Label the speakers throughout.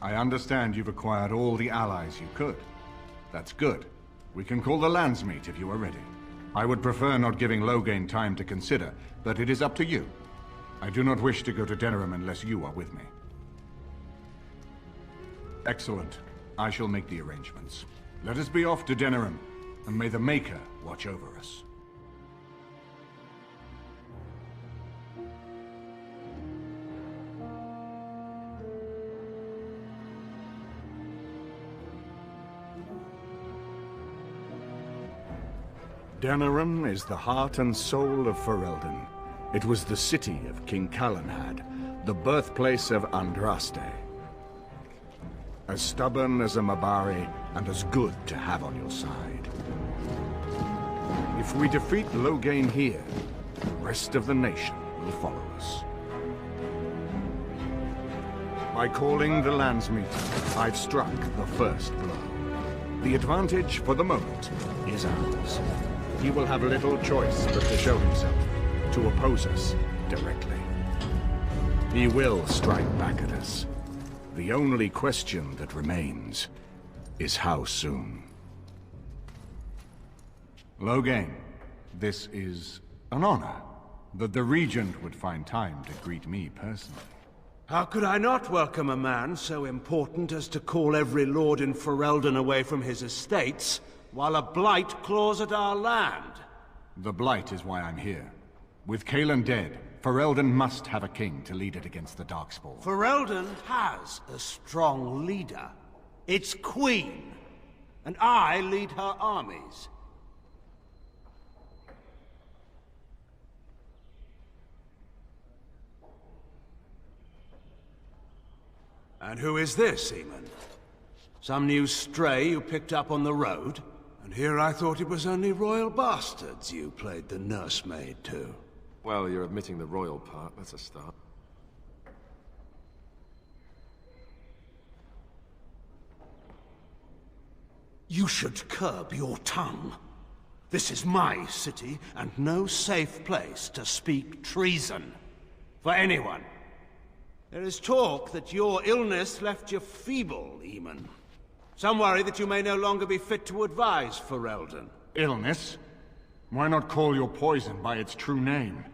Speaker 1: I understand you've acquired all the allies you could. That's good. We can call the Landsmeet if you are ready. I would prefer not giving Loghain time to consider, but it is up to you. I do not wish to go to Denerim unless you are with me. Excellent. I shall make the arrangements. Let us be off to Denerim, and may the Maker watch over us. Denerim is the heart and soul of Ferelden. It was the city of King Calenhad, the birthplace of Andraste. As stubborn as a Mabari, and as good to have on your side. If we defeat Loghain here, the rest of the nation will follow us. By calling the Landsmeet, I've struck the first blow. The advantage, for the moment, is ours. He will have little choice but to show himself, to oppose us directly. He will strike back at us. The only question that remains is how soon. Loghain, this is an honor, that the Regent would find time to greet me personally.
Speaker 2: How could I not welcome a man so important as to call every lord in Ferelden away from his estates, while a blight claws at our land?
Speaker 1: The blight is why I'm here. With Cailan dead, Ferelden must have a king to lead it against the Darkspawn.
Speaker 2: Ferelden has a strong leader. Its queen. And I lead her armies. And who is this, Eamon? Some new stray you picked up on the road? And here I thought it was only royal bastards you played the nursemaid to.
Speaker 3: Well, you're admitting the royal part. That's a start.
Speaker 2: You should curb your tongue. This is my city, and no safe place to speak treason. For anyone. There is talk that your illness left you feeble, Eamon. Some worry that you may no longer be fit to advise Ferelden.
Speaker 1: Illness? Why not call your poison by its true name?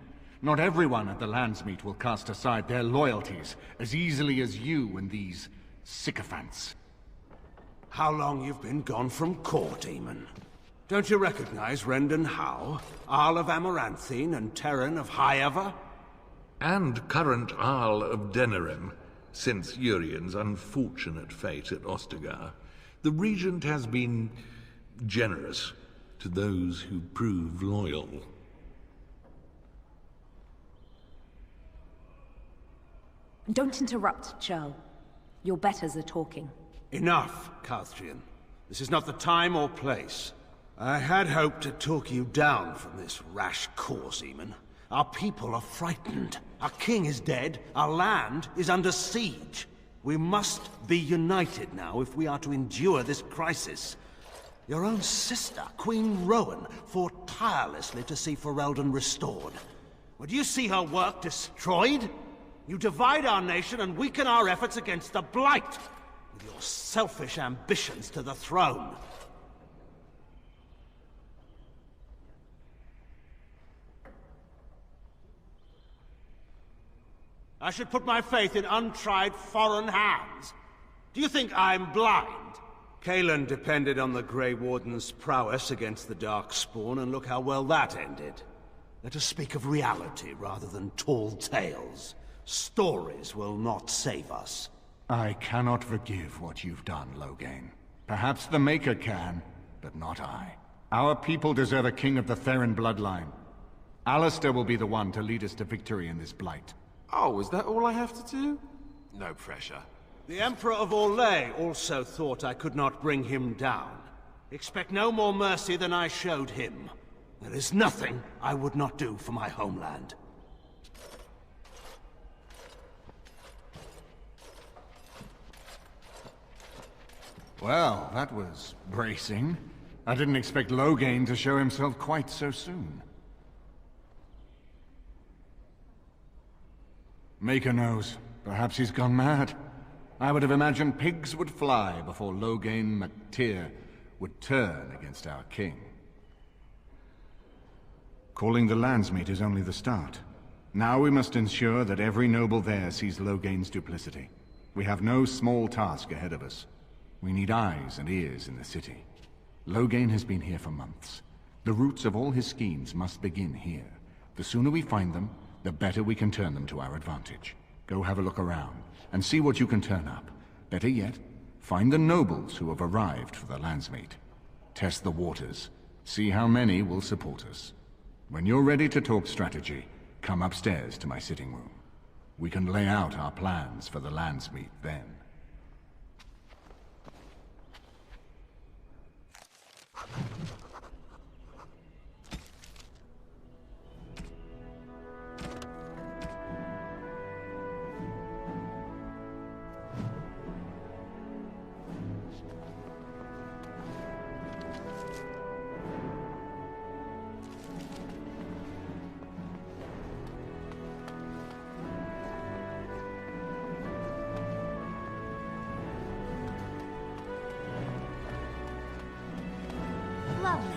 Speaker 1: Not everyone at the Landsmeet will cast aside their loyalties as easily as you and these sycophants.
Speaker 2: How long you've been gone from court, Eamon? Don't you recognize Rendon Howe, Arl of Amaranthine and Terran of Highever?
Speaker 4: And current Arl of Denerim, since Urien's unfortunate fate at Ostagar. The Regent has been generous to those who prove loyal.
Speaker 5: Don't interrupt, Churl. Your betters are talking.
Speaker 2: Enough, Calthrian. This is not the time or place. I had hoped to talk you down from this rash course, Eamon. Our people are frightened. Our king is dead. Our land is under siege. We must be united now if we are to endure this crisis. Your own sister, Queen Rowan, fought tirelessly to see Ferelden restored. Would you see her work destroyed? You divide our nation and weaken our efforts against the Blight, with your selfish ambitions to the throne. I should put my faith in untried foreign hands. Do you think I'm blind? Cailan depended on the Grey Warden's prowess against the Darkspawn, and look how well that ended. Let us speak of reality rather than tall tales. Stories will not save us.
Speaker 1: I cannot forgive what you've done, Loghain. Perhaps the Maker can, but not I. Our people deserve a king of the Theron bloodline. Alistair will be the one to lead us to victory in this blight.
Speaker 3: Oh, is that all I have to do? No pressure.
Speaker 2: The Emperor of Orlais also thought I could not bring him down. Expect no more mercy than I showed him. There is nothing I would not do for my homeland.
Speaker 1: Well, that was bracing. I didn't expect Loghain to show himself quite so soon. Maker knows. Perhaps he's gone mad. I would have imagined pigs would fly before Loghain MacTyr would turn against our king. Calling the Landsmeet is only the start. Now we must ensure that every noble there sees Loghain's duplicity. We have no small task ahead of us. We need eyes and ears in the city. Loghain has been here for months. The roots of all his schemes must begin here. The sooner we find them, the better we can turn them to our advantage. Go have a look around, and see what you can turn up. Better yet, find the nobles who have arrived for the Landsmeet. Test the waters. See how many will support us. When you're ready to talk strategy, come upstairs to my sitting room. We can lay out our plans for the Landsmeet then.
Speaker 5: Lovely.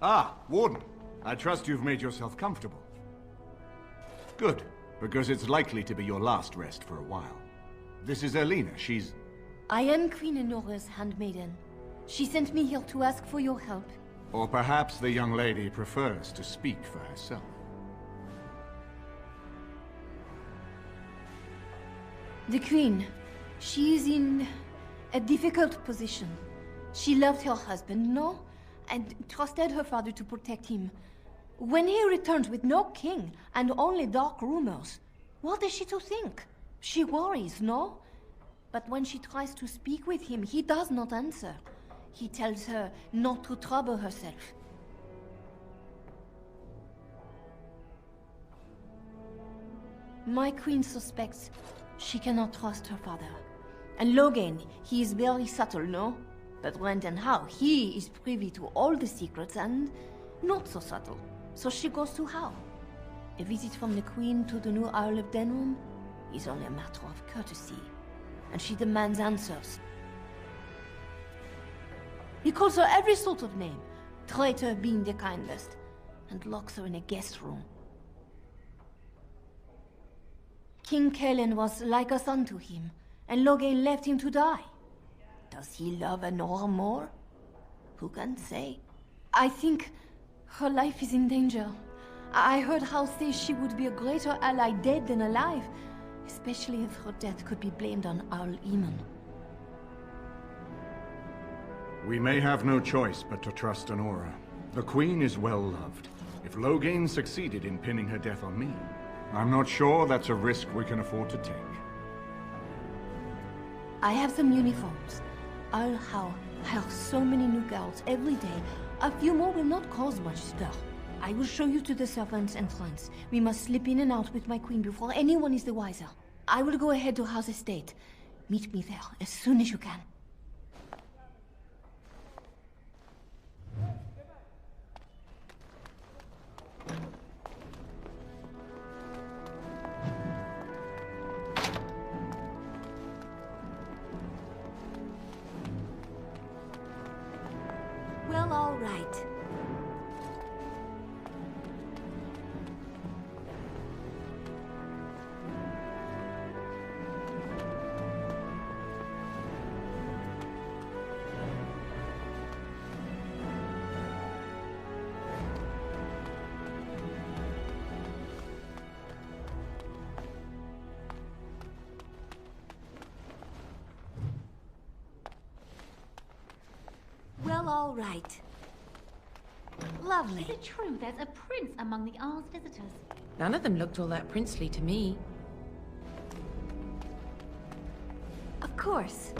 Speaker 1: Ah, Warden. I trust you've made yourself comfortable. Good, because it's likely to be your last rest for a while. This is Elena. She's...
Speaker 6: I am Queen Enora's handmaiden. She sent me here to ask for your help.
Speaker 1: Or perhaps the young lady prefers to speak for herself.
Speaker 6: The Queen, she is in a difficult position. She loved her husband, no? And trusted her father to protect him. When he returns with no king and only dark rumors, what is she to think? She worries, no? But when she tries to speak with him, he does not answer. He tells her not to trouble herself. My queen suspects she cannot trust her father. And Loghain, he is very subtle, no? But when and how, he is privy to all the secrets and not so subtle. So she goes to how? A visit from the Queen to the new Isle of Denrum is only a matter of courtesy, and she demands answers. He calls her every sort of name, traitor being the kindest, and locks her in a guest room. King Kellen was like a son to him, and Loghain left him to die. Does he love Enora more? Who can say? I think her life is in danger. I heard Hal say she would be a greater ally dead than alive, especially if her death could be blamed on Arl Eamon.
Speaker 1: We may have no choice but to trust Enora. The Queen is well loved. If Loghain succeeded in pinning her death on me, I'm not sure that's a risk we can afford to take.
Speaker 6: I have some uniforms. I'll hire so many new girls every day. A few more will not cause much stir. I will show you to the servants' entrance. We must slip in and out with my queen before anyone is the wiser. I will go ahead to House Estate. Meet me there as soon as you can.
Speaker 5: Well, all right. Well, all right. Lovely.
Speaker 7: Is it true there's a prince among the Arl's visitors?
Speaker 8: None of them looked all that princely to me.
Speaker 5: Of course.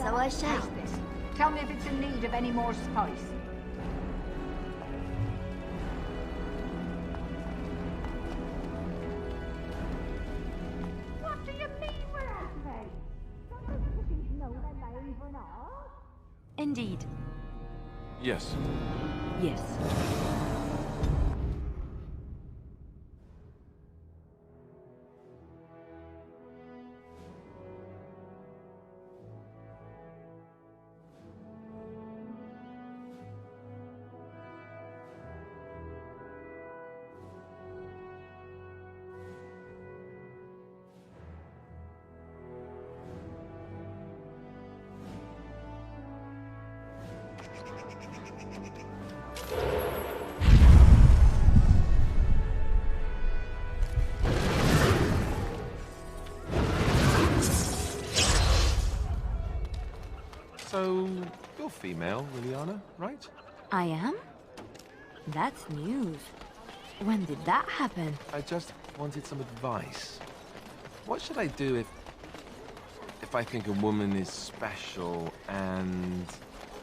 Speaker 9: So I shall.
Speaker 10: Taste this. Tell me if it's in need of any more spice.
Speaker 9: What do you mean we're activated? Don't the cookies know they're made for now?
Speaker 5: Indeed.
Speaker 3: Yes.
Speaker 5: Yes.
Speaker 3: So, you're female, Liliana, right?
Speaker 5: I am? That's news. When did that happen?
Speaker 3: I just wanted some advice. What should I do if I think a woman is special and...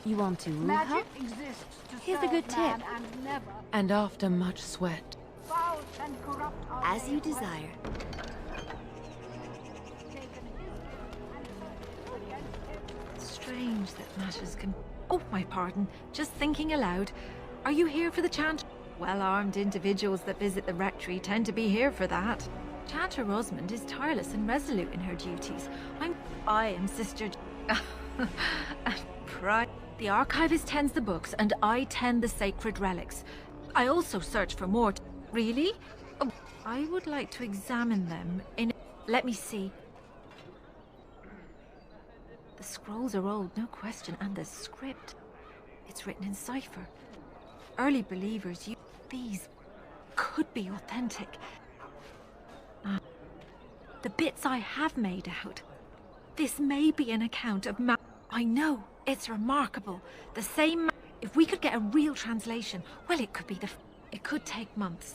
Speaker 5: You want to woo her?
Speaker 10: Magic exists to
Speaker 5: Here's a
Speaker 10: serve
Speaker 5: good
Speaker 10: man
Speaker 5: tip.
Speaker 10: and never.
Speaker 8: And after much sweat.
Speaker 10: Foul and corrupt are
Speaker 9: As
Speaker 10: they
Speaker 9: you
Speaker 10: of
Speaker 9: desire.
Speaker 5: Strange that matters can... Oh, my pardon. Just thinking aloud. Are you here for the chant? Well-armed individuals that visit the rectory tend to be here for that. Chanter Rosamond is tireless and resolute in her duties. I am Sister... Pride. The archivist tends the books, and I tend the sacred relics. I also search for more... Really? Oh, I would like to examine them in... Let me see. The scrolls are old, no question, and the script. It's written in cipher. Early believers used these. Could be authentic. The bits I have made out. This may be an account of I know, it's remarkable. The same if we could get a real translation, well, it could be it could take months.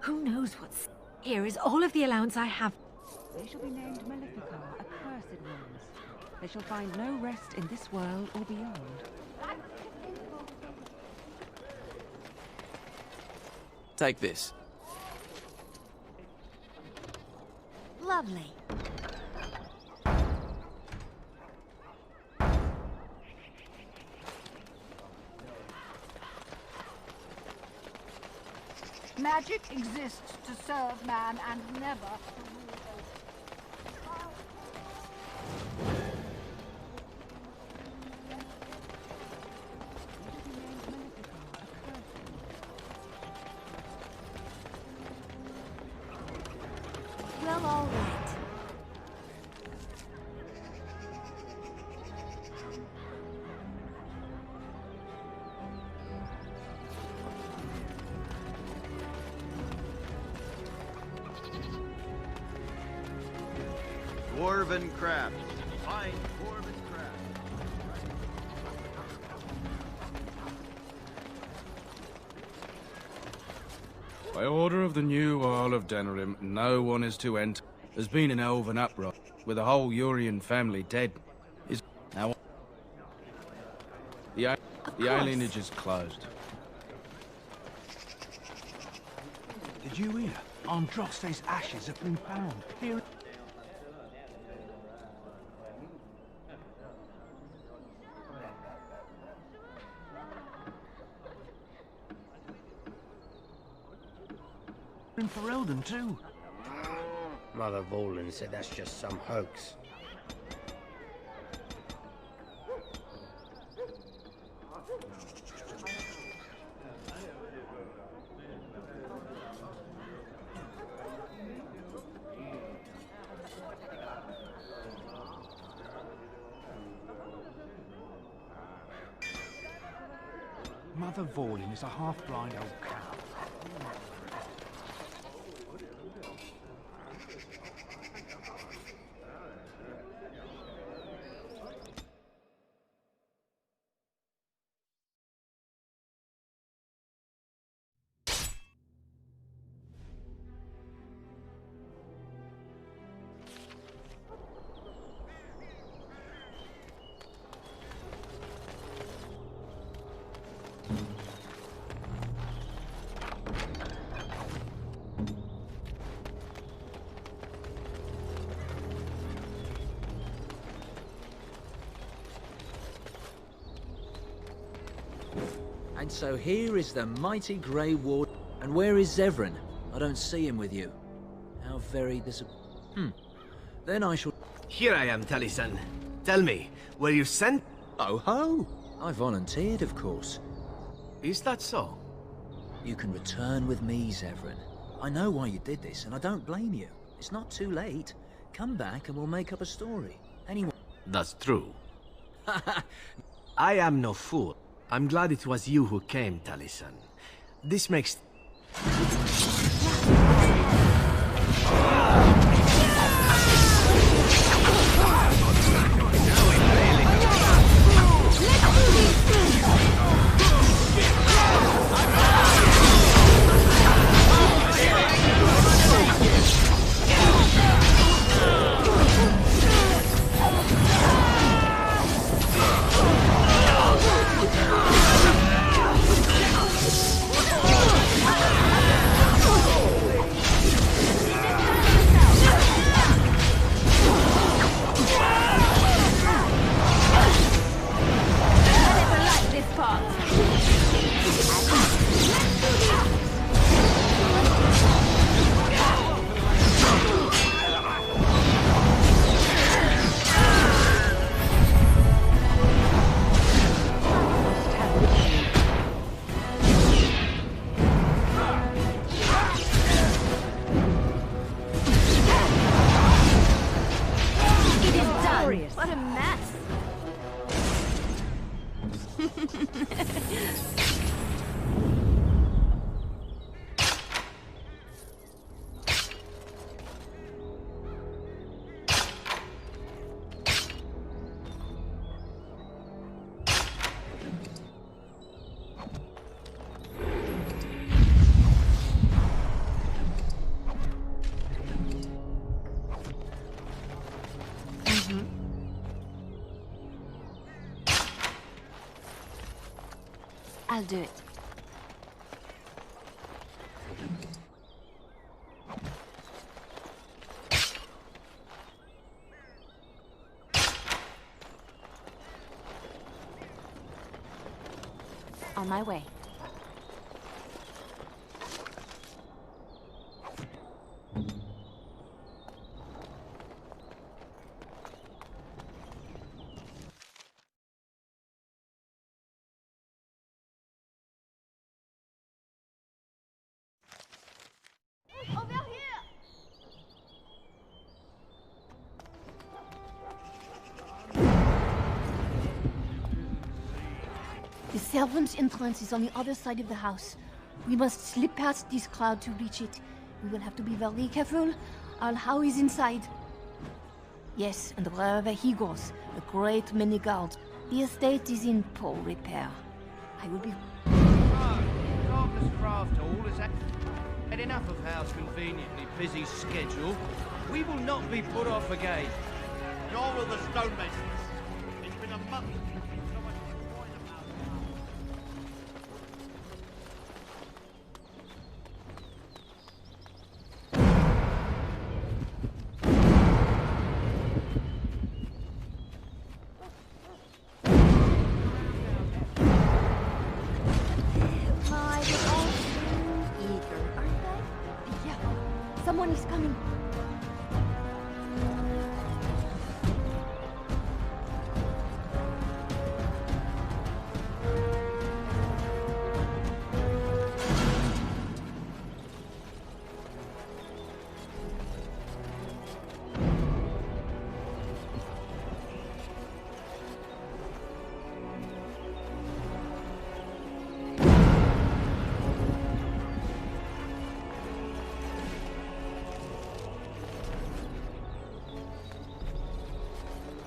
Speaker 5: Who knows what's... Here is all of the allowance I have.
Speaker 11: They shall be named Malefica, accursed ones. They shall find no rest in this world or beyond.
Speaker 12: Take this.
Speaker 9: Lovely.
Speaker 10: Magic exists to serve man and never to rule over.
Speaker 9: Well, all right.
Speaker 13: Dwarven craft. Fine dwarven craft.
Speaker 2: By order of the new Earl of Denerim, no one is to enter. There's been an elven uproar, with the whole Urian family dead. Is now the alienage is closed. Did you hear? Androste's ashes have been found here. In Ferelden too.
Speaker 14: Mother Vorlin said that's just some hoax.
Speaker 2: Mother Vorlin is a half-blind old cow.
Speaker 15: And so here is the mighty Grey Ward. And where is Zevran? I don't see him with you. How very disappointing. Then I shall...
Speaker 12: Here I am, Taliesin. Tell me, were you sent?
Speaker 15: Oh ho! I volunteered, of course.
Speaker 12: Is that so?
Speaker 15: You can return with me, Zevran. I know why you did this, and I don't blame you. It's not too late. Come back and we'll make up a story. Anyway...
Speaker 12: That's true. I am no fool. I'm glad it was you who came, Taliesin. This makes...
Speaker 6: What a mess! I'll do it. On my way. The servants' entrance is on the other side of the house. We must slip past this crowd to reach it. We will have to be very careful. Al-How is inside. Yes, and wherever he goes, a great many guards. The estate is in poor repair. I will be...
Speaker 13: Carpenter's craft hall has had enough of Hal's conveniently busy schedule. We will not be put off again.
Speaker 16: Nor will the stonemasons. It's been a month since someone inquired about
Speaker 6: Someone is coming.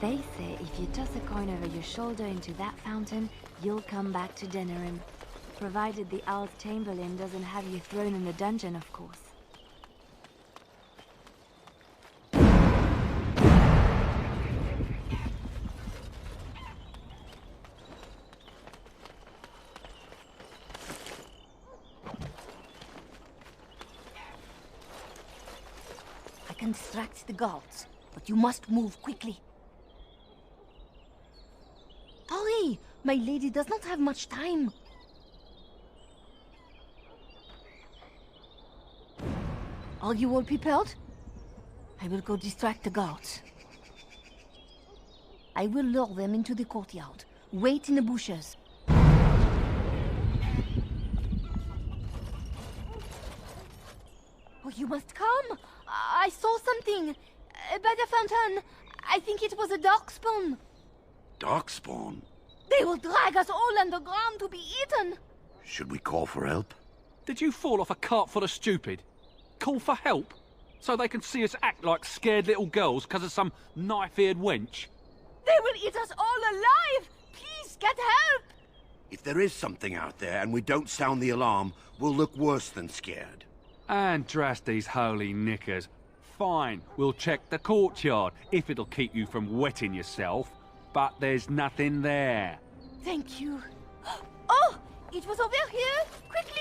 Speaker 6: They say if you toss a coin over your shoulder into that fountain, you'll come back to Denerim. Provided the Owl's Chamberlain doesn't have you thrown in the dungeon, of course. I can distract the guards, but you must move quickly. Hurry! My lady does not have much time. Are you all prepared? I will go distract the guards. I will lure them into the courtyard. Wait in the bushes. Oh, you must come! I saw something! By the fountain! I think it was a darkspawn!
Speaker 17: Darkspawn?
Speaker 6: They will drag us all underground to be eaten!
Speaker 17: Should we call for help?
Speaker 18: Did you fall off a cart full of stupid? Call for help? So they can see us act like scared little girls because of some knife-eared wench?
Speaker 6: They will eat us all alive! Please, get help!
Speaker 17: If there is something out there and we don't sound the alarm, we'll look worse than scared.
Speaker 18: And drast these holy knickers. Fine, we'll check the courtyard, if it'll keep you from wetting yourself. But there's nothing there.
Speaker 6: Thank you. Oh! It was over here! Quickly!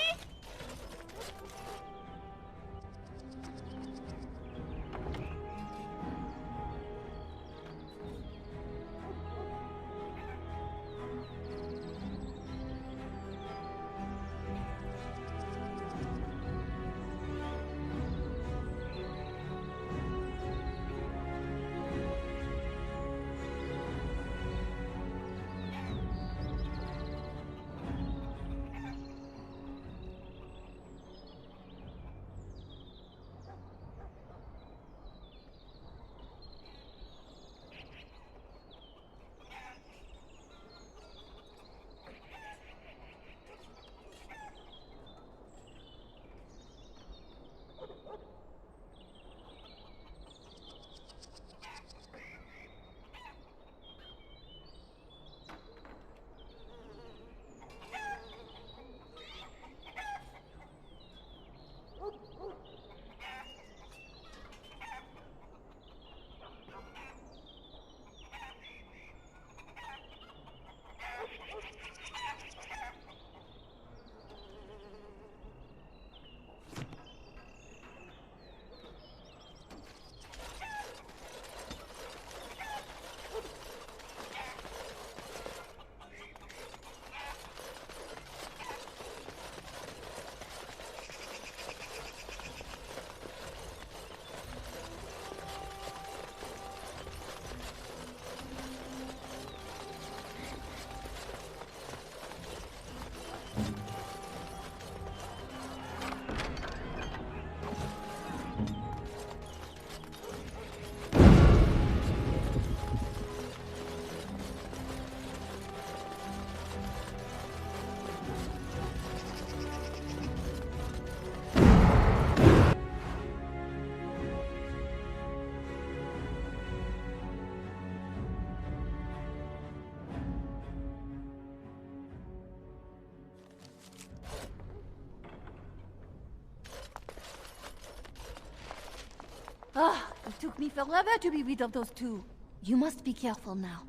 Speaker 6: Ah, it took me forever to be rid of those two. You must be careful now.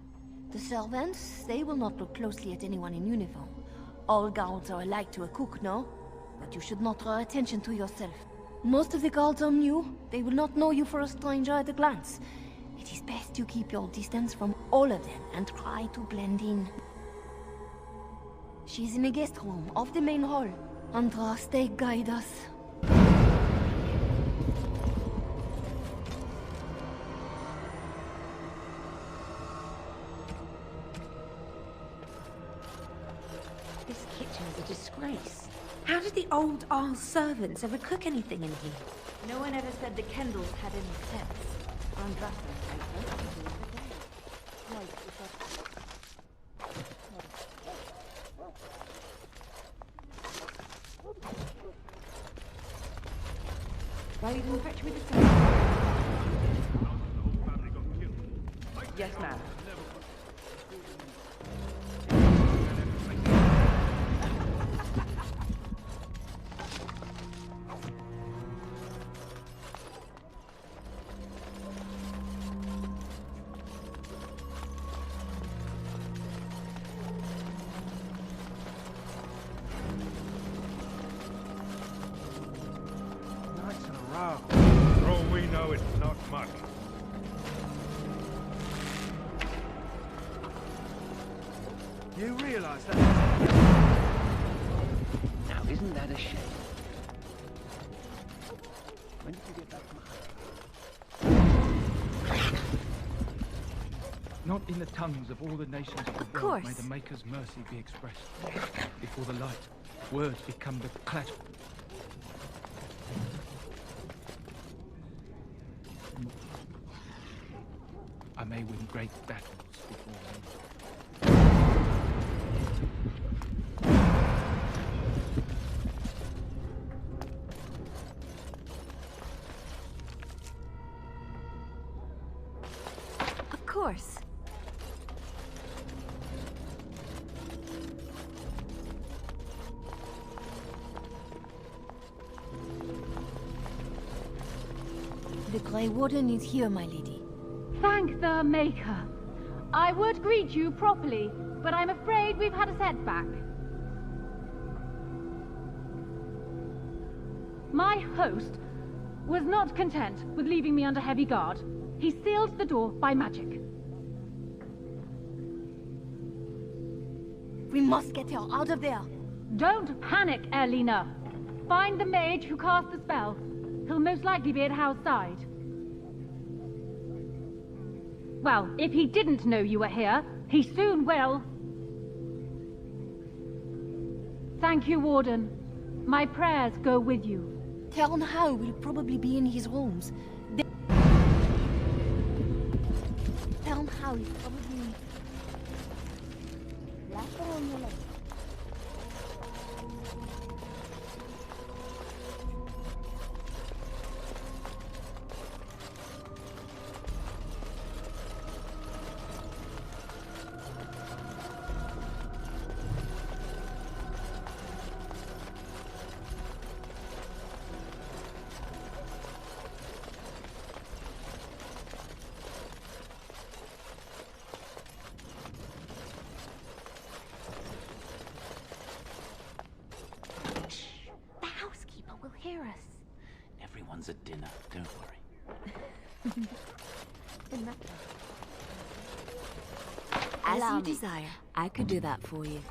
Speaker 6: The servants, they will not look closely at anyone in uniform. All guards are alike to a cook, no? But you should not draw attention to yourself. Most of the guards are new. They will not know you for a stranger at a glance. It is best to keep your distance from all of them and try to blend in. She's in the guest room, off the main hall. Andraste, guide us.
Speaker 19: This kitchen is a disgrace. How did the old Arl's servants ever cook anything in here?
Speaker 11: No one ever said the Kendalls had any sense. Well, you can fetch me the Yes, ma'am.
Speaker 20: For all we know, it's not much.
Speaker 13: You realize that?
Speaker 14: Now, isn't that a shame? When did you
Speaker 21: Not in the tongues of all the nations of the world
Speaker 5: course.
Speaker 21: may the Maker's mercy be expressed. Before the light, words become but clatter. I may win great battles before me.
Speaker 5: Of course.
Speaker 6: The Grey Warden is here, my lady.
Speaker 7: Thank the Maker. I would greet you properly, but I'm afraid we've had a setback. My host was not content with leaving me under heavy guard. He sealed the door by magic.
Speaker 6: We must get her out of there.
Speaker 7: Don't panic, Erlina. Find the mage who cast the spell. He'll most likely be at Hal's side. Well, if he didn't know you were here, he soon will. Thank you, Warden. My prayers go with you.
Speaker 6: Tell Hal will probably be in his rooms. Tell Hal is probably...
Speaker 5: Hear us.
Speaker 22: Everyone's at dinner, don't worry.
Speaker 5: As
Speaker 19: Allow
Speaker 5: you
Speaker 19: me.
Speaker 5: desire. I could do that for you.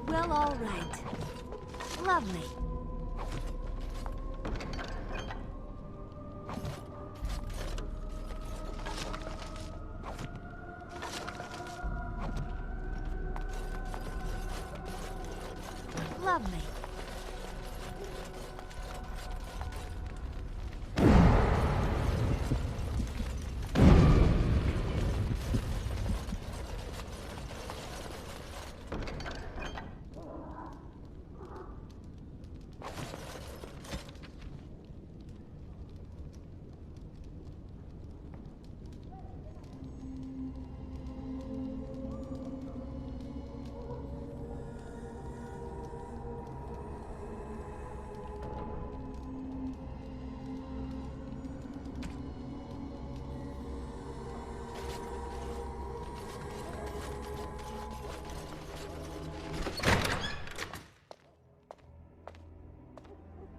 Speaker 5: Well, all right. Lovely. Lovely.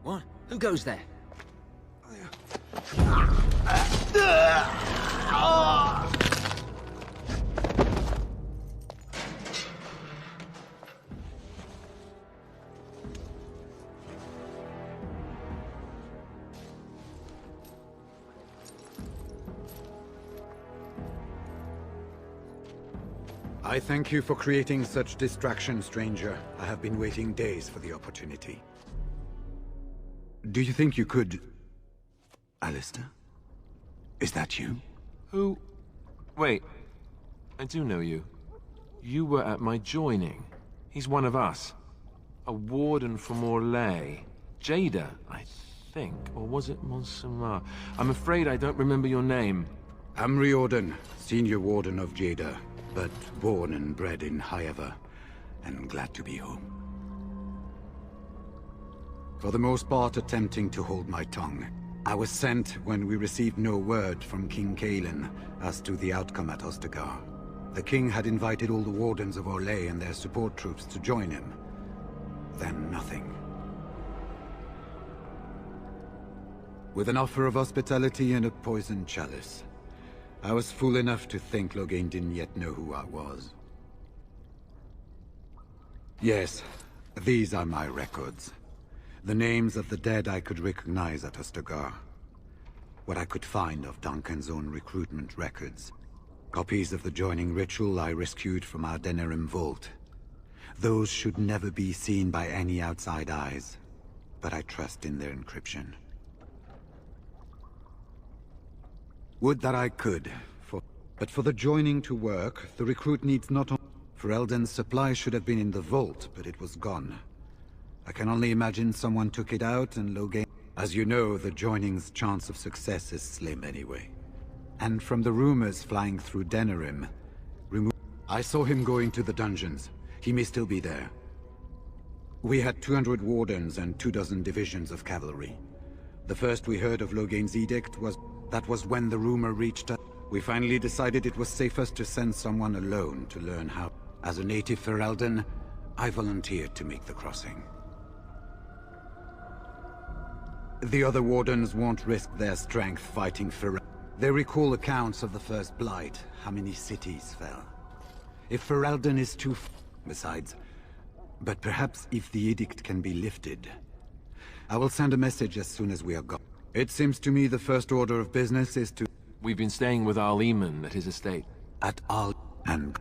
Speaker 15: What? Who goes there?
Speaker 1: I thank you for creating such distraction, stranger. I have been waiting days for the opportunity. Do you think you could... Alistair? Is that you?
Speaker 3: Who? Wait. I do know you. You were at my joining. He's one of us. A warden from Orlais. Jada, I think. Or was it Monsamar? I'm afraid I don't remember your name.
Speaker 4: I'm Riordan, senior warden of Jada, but born and bred in Highever, and glad to be home. For the most part, attempting to hold my tongue. I was sent when we received no word from King Kaelin as to the outcome at Ostagar. The king had invited all the wardens of Orlais and their support troops to join him. Then nothing. With an offer of hospitality and a poisoned chalice, I was fool enough to think Loghain didn't yet know who I was. Yes, these are my records. The names of the dead I could recognize at Ostagar. What I could find of Duncan's own recruitment records. Copies of the joining ritual I rescued from our Denerim vault. Those should never be seen by any outside eyes, but I trust in their encryption. Would that I could, but for the joining to work, the recruit needs not only... Ferelden's supply should have been in the vault, but it was gone. I can only imagine someone took it out and Loghain... As you know, the joining's chance of success is slim anyway. And from the rumors flying through Denerim, I saw him going to the dungeons. He may still be there. We had 200 wardens and 24 divisions of cavalry. The first we heard of Loghain's edict was... That was when the rumor reached us. We finally decided it was safest to send someone alone to learn how. As a native Ferelden, I volunteered to make the crossing. The other wardens won't risk their strength fighting Ferelden. They recall accounts of the First Blight, how many cities fell. If Ferelden is too... Besides, but perhaps if the edict can be lifted, I will send a message as soon as we are gone. It seems to me the first order of business is to...
Speaker 3: We've been staying with Al Eamon at his estate.
Speaker 4: At Al... and...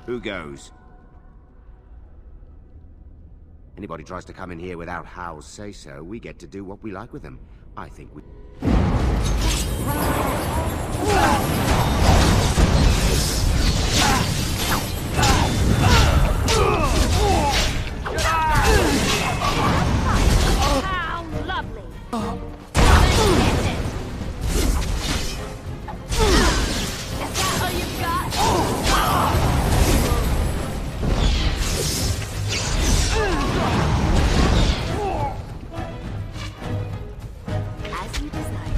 Speaker 8: Who goes? Anybody tries to come in here without Hal's say-so, we get to do what we like with them. I think we...
Speaker 9: How lovely! Is that all you've got? As you desire.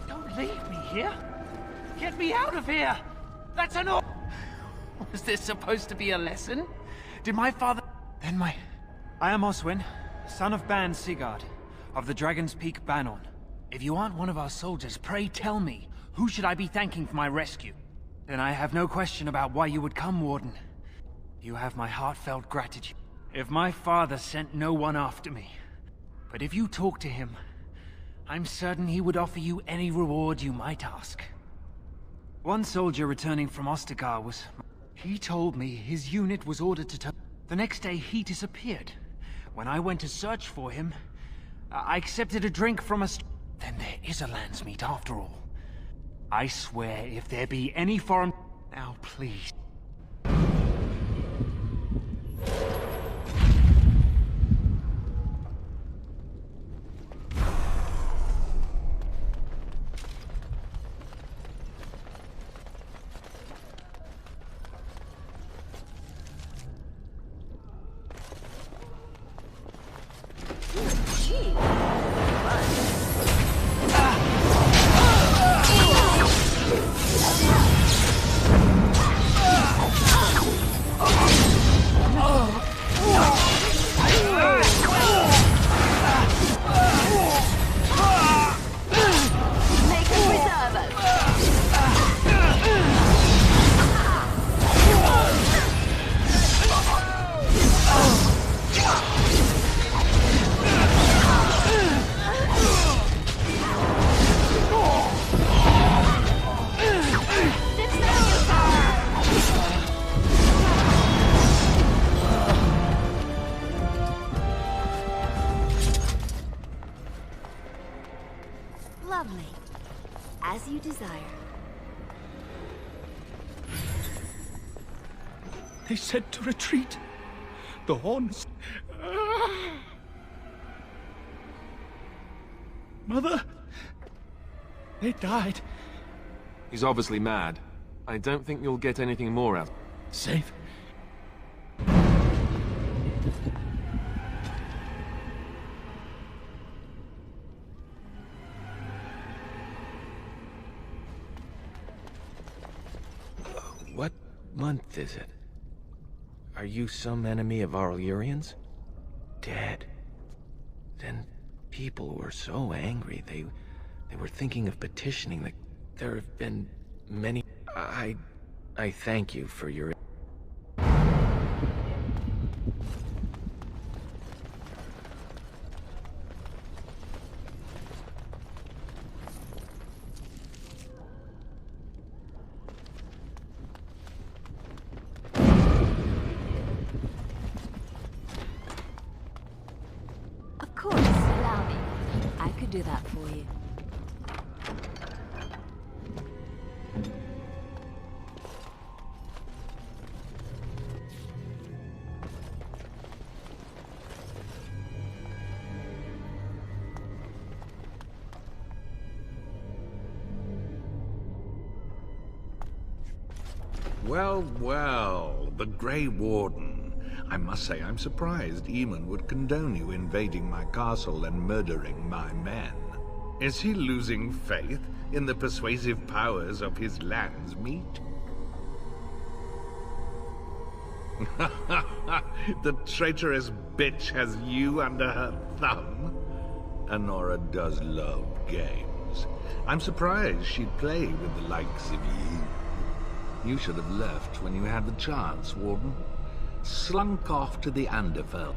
Speaker 13: Don't leave me here. Get me out of here. That's an order. Was this supposed to be a lesson? Did my father...
Speaker 2: I am Oswin, son of Ban Sigurd, of the Dragon's Peak Banon. If you aren't one of our soldiers, pray tell me, who should I be thanking for my rescue? Then I have no question about why you would come, Warden. You have my heartfelt gratitude. If my father sent no one after me, but if you talk to him, I'm certain he would offer you any reward you might ask. One soldier returning from Ostagar was... He told me his unit was ordered to turn... The next day, he disappeared. When I went to search for him, I accepted a drink from a... Then there is a Landsmeet after all. I swear, if there be any foreign... Now, please.
Speaker 10: Lovely. As you desire.
Speaker 21: They said to retreat. The horns. Mother! They died.
Speaker 3: He's obviously mad. I don't think you'll get anything more out.
Speaker 21: Safe?
Speaker 23: What month is it? Are you some enemy of our Illyrians? Dead. Then people were so angry, they were thinking of petitioning the... There have been many... I thank you for your...
Speaker 10: Of course, allow me. I could do that for you.
Speaker 24: Well, well, the Grey Warden. I must say I'm surprised Eamon would condone you invading my castle and murdering my men. Is he losing faith in the persuasive powers of his Landsmeet? The traitorous bitch has you under her thumb. Honora does love games. I'm surprised she'd play with the likes of you. You should have left when you had the chance, Warden. Slunk off to the Anderfell.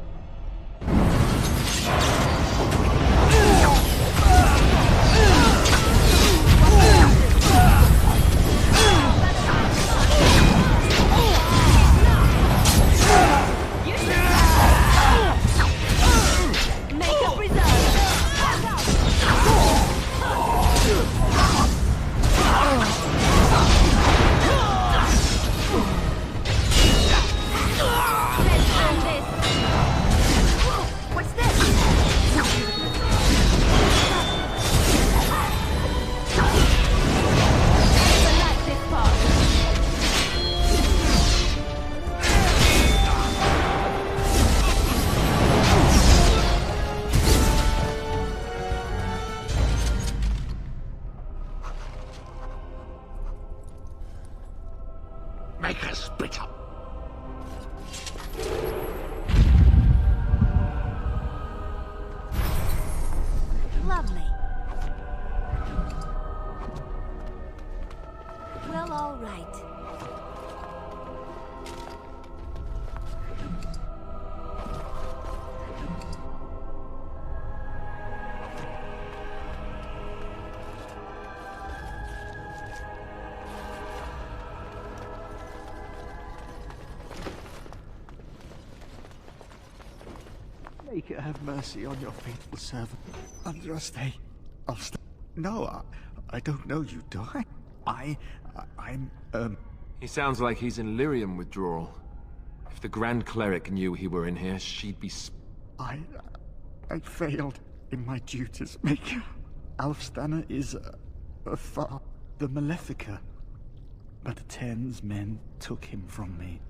Speaker 10: Make up reserve.
Speaker 24: bitter.
Speaker 19: Lovely. Well, all right.
Speaker 12: Make it have mercy on your faithful servant. Under a stay. I'll stay. No, I don't know you, do I? I'm.
Speaker 3: He sounds like he's in lyrium withdrawal. If the Grand Cleric knew he were in here, she'd be
Speaker 12: I failed in my duties, Maker. Alfstanner is a far. The Malefica. But Ten's men took him from me.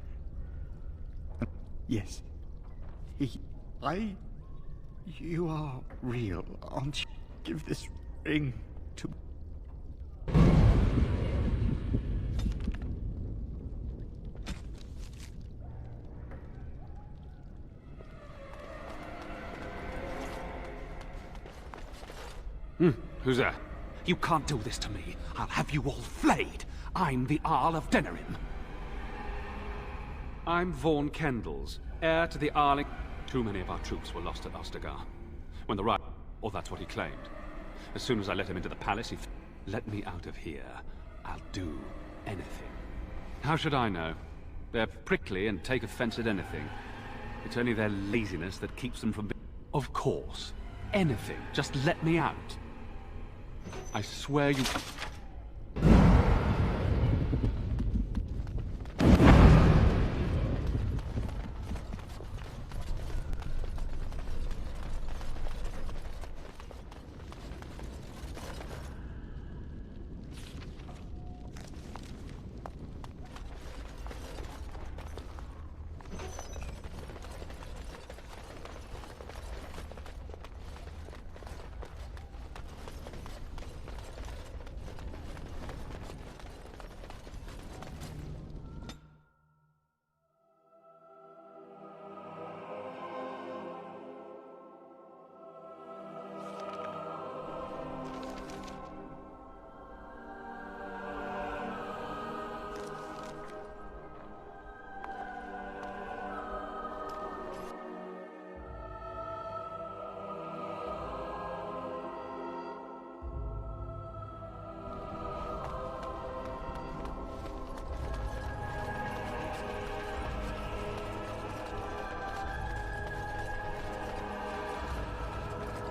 Speaker 12: Yes. You are real, aren't you? Give this ring to...
Speaker 16: Who's that? You can't do this to me. I'll have you all flayed. I'm the Arl of Denerim. I'm Vaughan Kendalls, heir to the Arling. Too many of our troops were lost at Ostagar. When the right... or that's what he claimed. As soon as I let him into the palace, he... Let me out of here. I'll do anything. How should I know? They're prickly and take offense at anything. It's only their laziness that keeps them from... Of course. Anything. Just let me out. I swear you...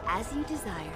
Speaker 19: As you desired.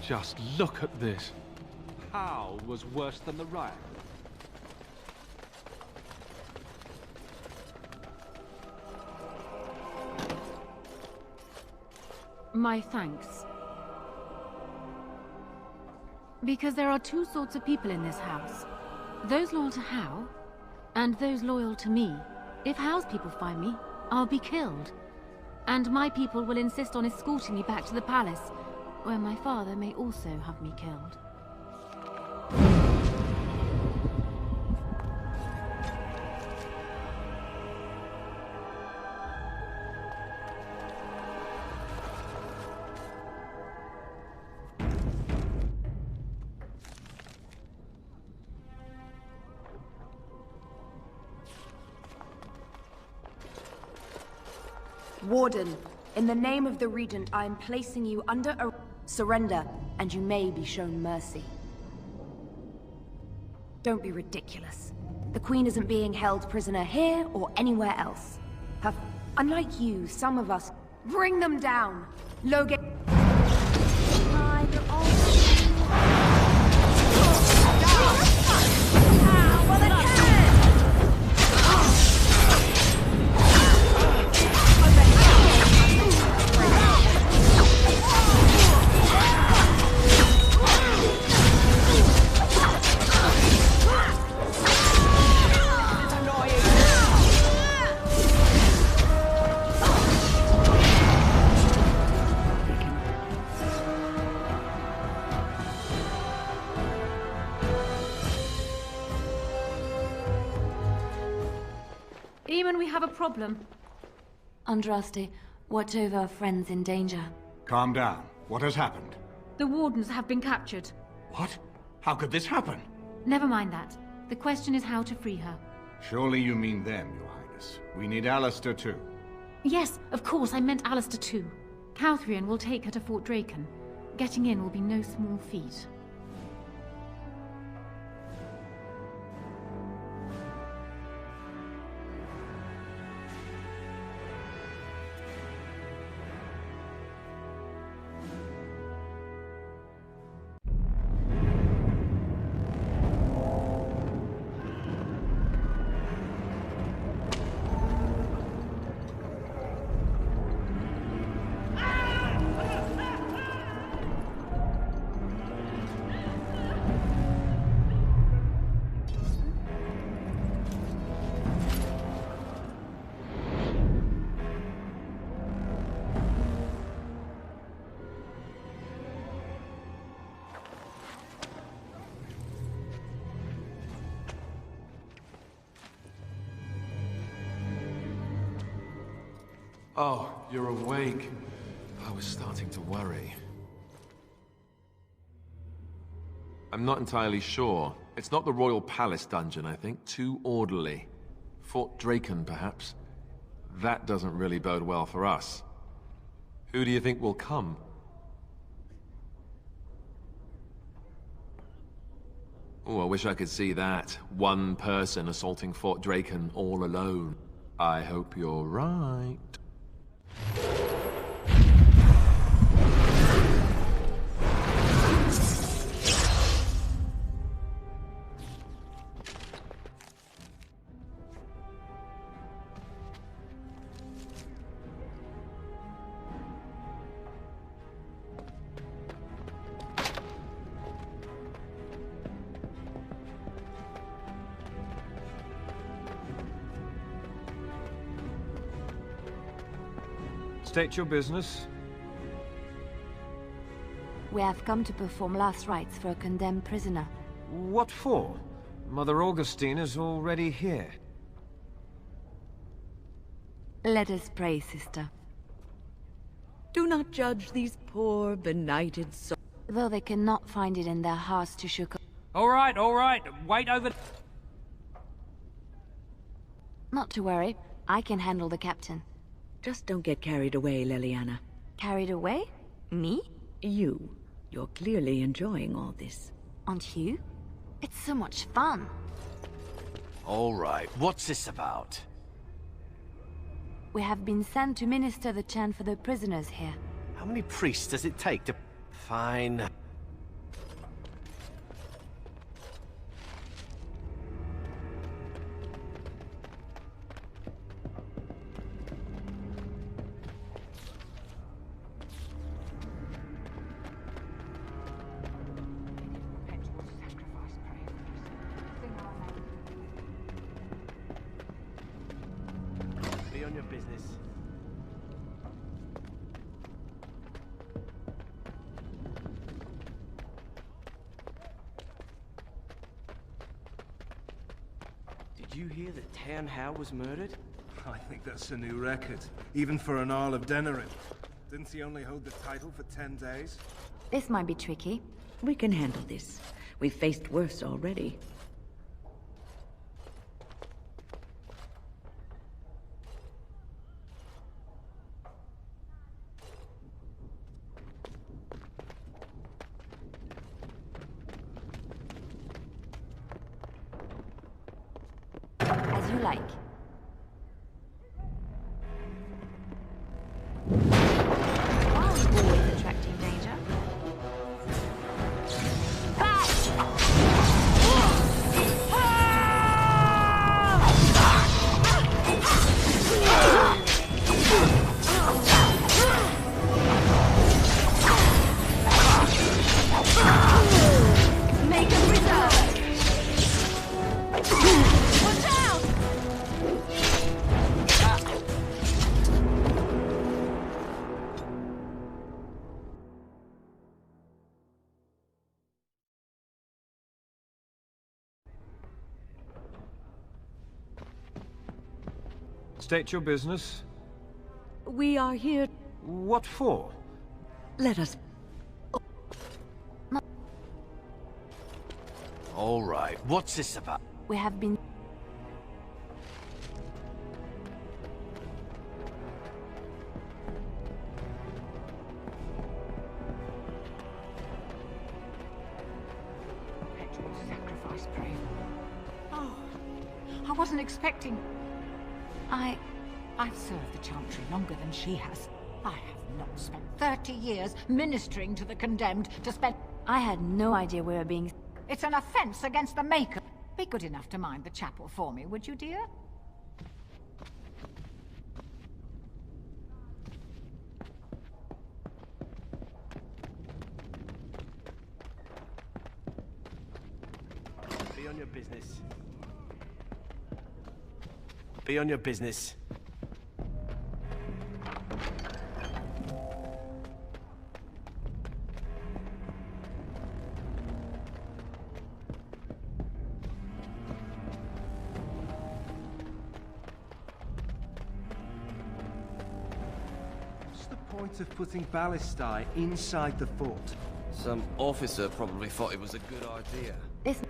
Speaker 16: Just look at this. How was worse than the riot?
Speaker 7: My thanks. Because there are two sorts of people in this house. Those loyal to Howe, and those loyal to me. If Howe's people find me, I'll be killed. And my people will insist on escorting me back to the palace, where my father may also have me killed.
Speaker 17: Warden, in the name of the Regent, I am placing you under a... Surrender, and you may be shown mercy. Don't be ridiculous. The Queen isn't being held prisoner here or anywhere else. Unlike you, some of us... Bring them down! Logan...
Speaker 7: Eamon, we have a problem.
Speaker 10: Andraste, watch over our friends in danger.
Speaker 1: Calm down. What has happened?
Speaker 7: The wardens have been captured.
Speaker 1: What? How could this happen?
Speaker 7: Never mind that. The question is how to free her.
Speaker 1: Surely you mean them, Your Highness. We need Alistair too.
Speaker 7: Yes, of course, I meant Alistair too. Couthrian will take her to Fort Draken. Getting in will be no small feat.
Speaker 3: Oh, you're awake. I was starting to worry. I'm not entirely sure. It's not the Royal Palace dungeon, I think. Too orderly. Fort Draken, perhaps. That doesn't really bode well for us. Who do you think will come? Oh, I wish I could see that. One person assaulting Fort Draken all alone. I hope you're right.
Speaker 2: State your business.
Speaker 10: We have come to perform last rites for a condemned prisoner.
Speaker 2: What for? Mother Augustine is already here.
Speaker 10: Let us pray, sister.
Speaker 11: Do not judge these poor, benighted souls.
Speaker 10: Though they cannot find it in their hearts to show...
Speaker 2: All right. Wait over...
Speaker 10: Not to worry. I can handle the captain.
Speaker 11: Just don't get carried away, Leliana.
Speaker 10: Carried away? Me?
Speaker 11: You. You're clearly enjoying all this.
Speaker 10: Aren't you? It's so much fun.
Speaker 14: All right, what's this about?
Speaker 10: We have been sent to minister the chant for the prisoners here.
Speaker 14: How many priests does it take to... Fine. Be on your business.
Speaker 15: Did you hear that Tan Hao was murdered?
Speaker 18: I think that's a new record, even for an Arl of Denerim. Didn't he only hold the title for 10 days?
Speaker 10: This might be tricky.
Speaker 11: We can handle this. We've faced worse already.
Speaker 10: As you like. Always attracting danger.
Speaker 9: Make them reserve! Watch out!
Speaker 5: State your business.
Speaker 11: We are here...
Speaker 5: What for?
Speaker 11: Let us...
Speaker 14: All right, what's this about?
Speaker 10: We have been...
Speaker 6: Sacrifice, pray. Oh, I wasn't expecting... I've served the Chantry longer than she has. I have not spent 30 years ministering to the condemned to spend...
Speaker 10: I had no idea we were being...
Speaker 6: It's an offense against the Maker. Be good enough to mind the chapel for me, would you, dear?
Speaker 18: Be on your business. Be on your business. What's the point of putting ballistae inside the fort?
Speaker 20: Some officer probably thought it was a good idea.
Speaker 10: This...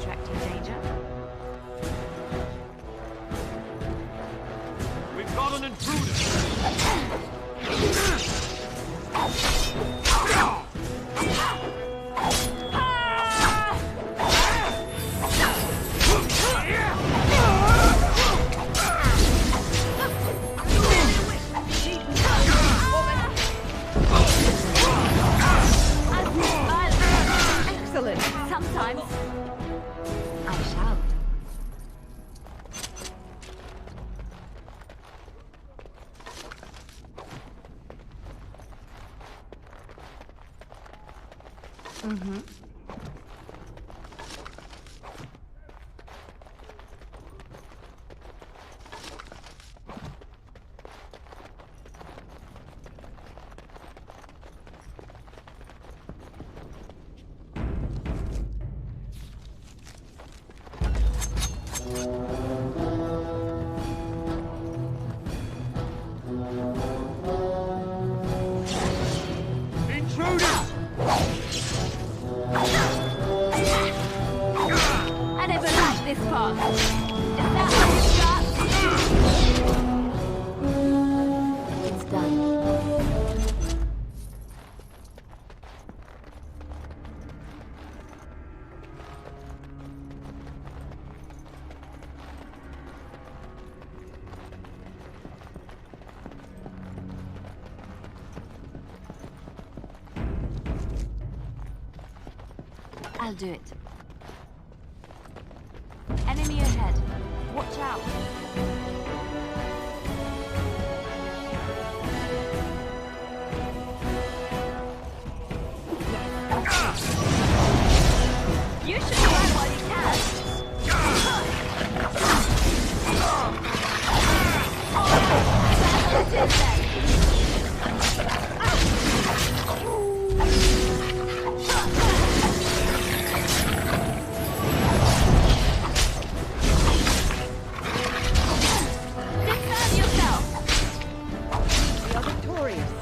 Speaker 19: attracting danger.
Speaker 21: We've got an intruder!
Speaker 19: Excellent.
Speaker 10: Sometimes. I shall. Mm-hmm.
Speaker 21: Intruders!
Speaker 10: I never liked this part. Is that how you start? It's done. I'll do it. Enemy ahead. Watch out. You should try while you Defend yourself.
Speaker 11: We are victorious.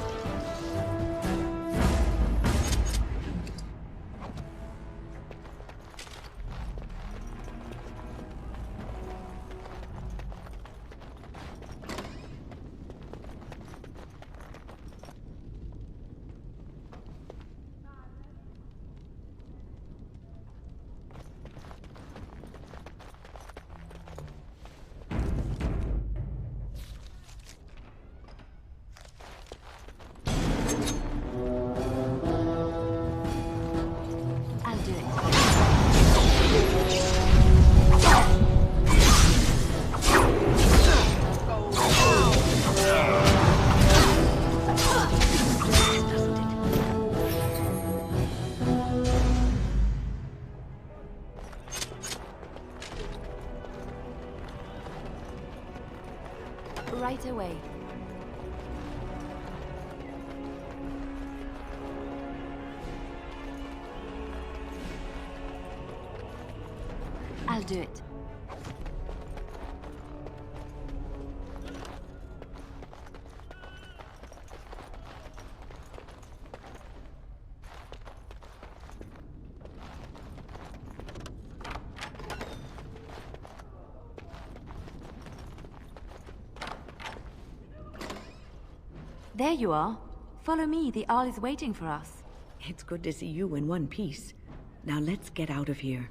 Speaker 10: I'll do it. Right away. I'll do it. There you are. Follow me, the Arl is waiting for us.
Speaker 11: It's good to see you in one piece. Now let's get out of here.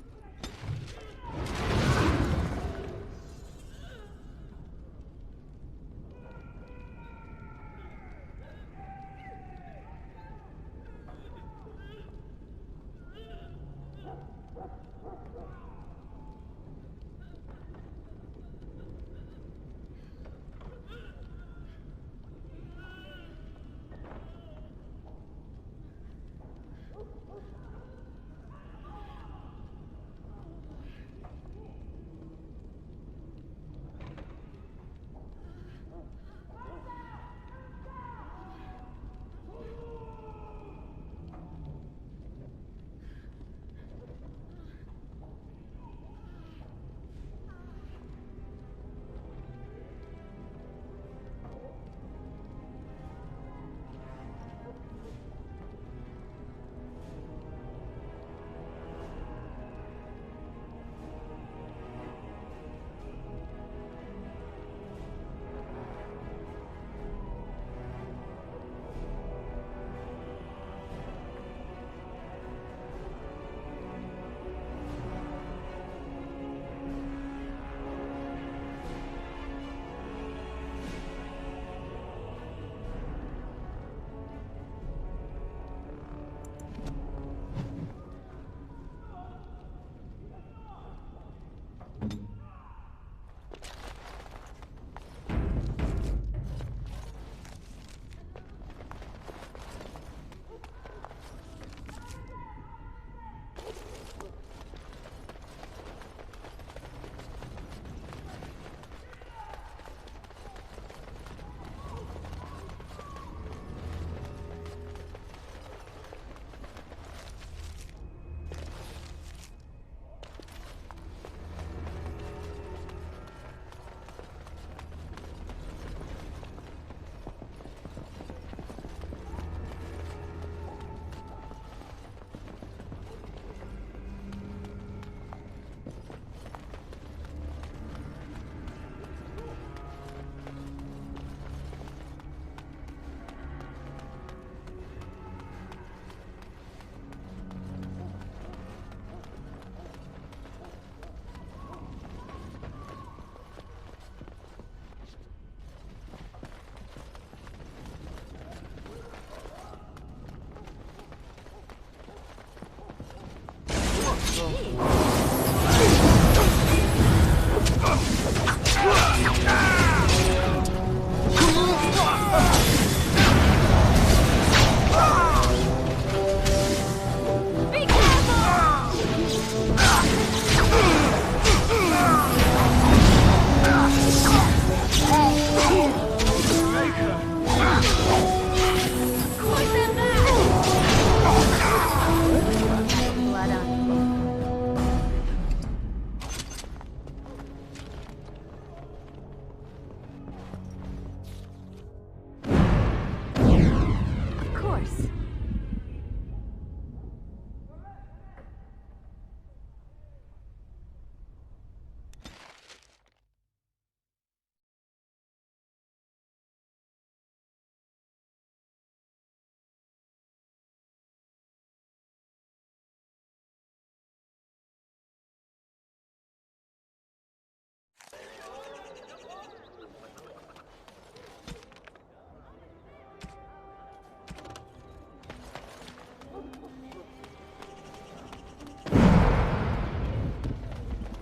Speaker 10: Of course.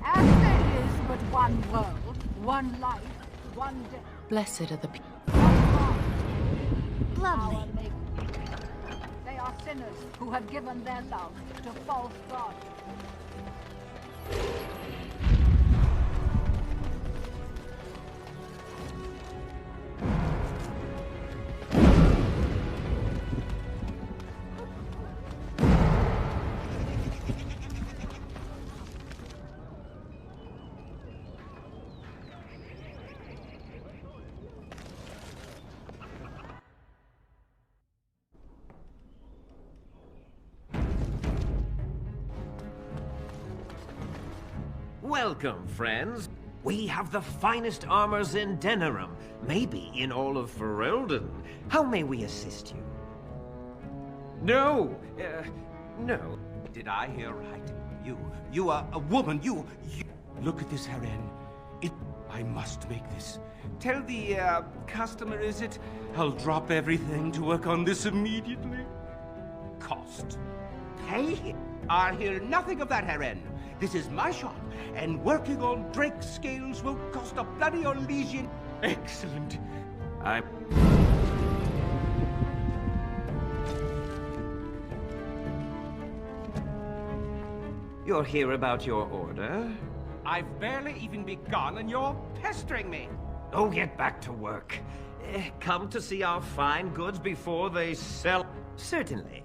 Speaker 6: As there is but one world, one life, one death.
Speaker 11: Blessed are the people.
Speaker 6: Lovely. They are sinners who have given their love to false gods.
Speaker 4: Welcome, friends. We have the finest armors in Denerim, maybe in all of Ferelden. How may we assist you? No, no.
Speaker 8: Did I hear right? You are a woman, you... Look at this, Haren. I must make this. Tell the, customer, is it? I'll drop everything to work on this immediately. Cost. Pay? I hear nothing of that, Haren. This is my shop, and working on Drake scales will cost a bloody Orlesian. Excellent.
Speaker 4: You're here about your order?
Speaker 8: I've barely even begun, and you're pestering me.
Speaker 4: Oh, get back to work. Come to see our fine goods before they sell. Certainly.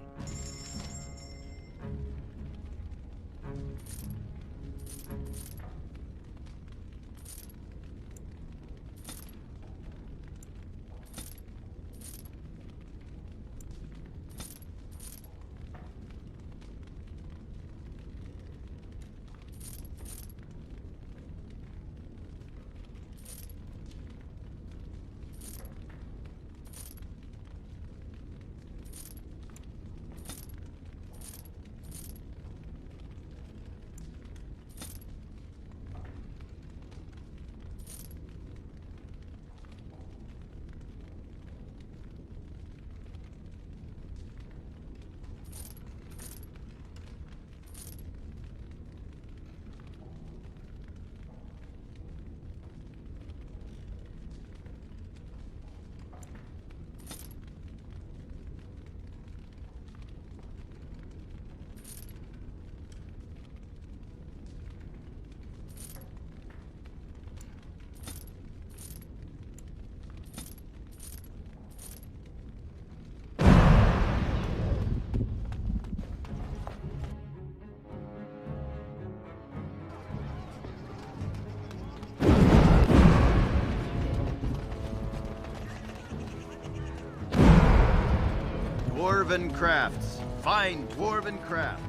Speaker 13: Dwarven crafts. Fine dwarven crafts.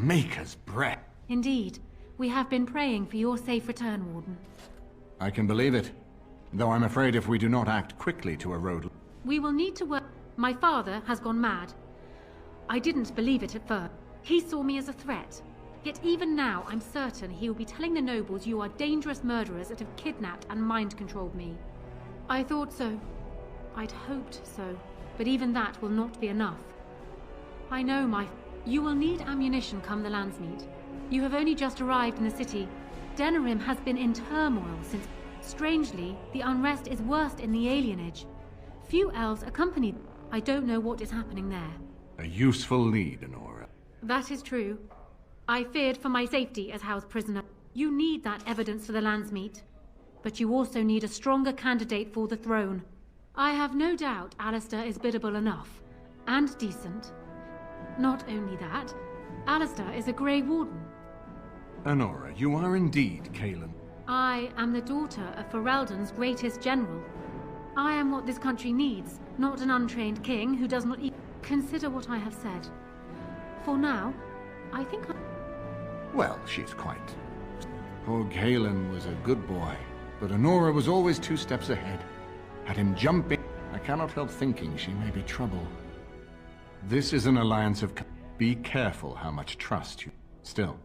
Speaker 1: Maker's breath.
Speaker 7: Indeed. We have been praying for your safe return, Warden.
Speaker 1: I can believe it. Though I'm afraid if we do not act quickly to erode...
Speaker 7: We will need to work... My father has gone mad. I didn't believe it at first. He saw me as a threat. Yet even now, I'm certain he will be telling the nobles you are dangerous murderers that have kidnapped and mind-controlled me. I thought so. I'd hoped so. But even that will not be enough. I know, You will need ammunition come the Landsmeet. You have only just arrived in the city. Denerim has been in turmoil since... Strangely, the unrest is worst in the alienage. Few elves accompanied. I don't know what is happening there.
Speaker 1: A useful lead, Honora.
Speaker 7: That is true. I feared for my safety as house prisoner. You need that evidence for the Landsmeet. But you also need a stronger candidate for the throne. I have no doubt Alistair is biddable enough. And decent. Not only that, Alistair is a Grey Warden.
Speaker 1: Honora, you are indeed Kaelin.
Speaker 7: I am the daughter of Ferelden's greatest general. I am what this country needs, not an untrained king who does not consider what I have said. For now, I think
Speaker 1: Well, she's quite... Poor Galen was a good boy, but Honora was always 2 steps ahead. Had him jump in, I cannot help thinking she may be trouble. This is an alliance of... Be careful how much trust you... Still,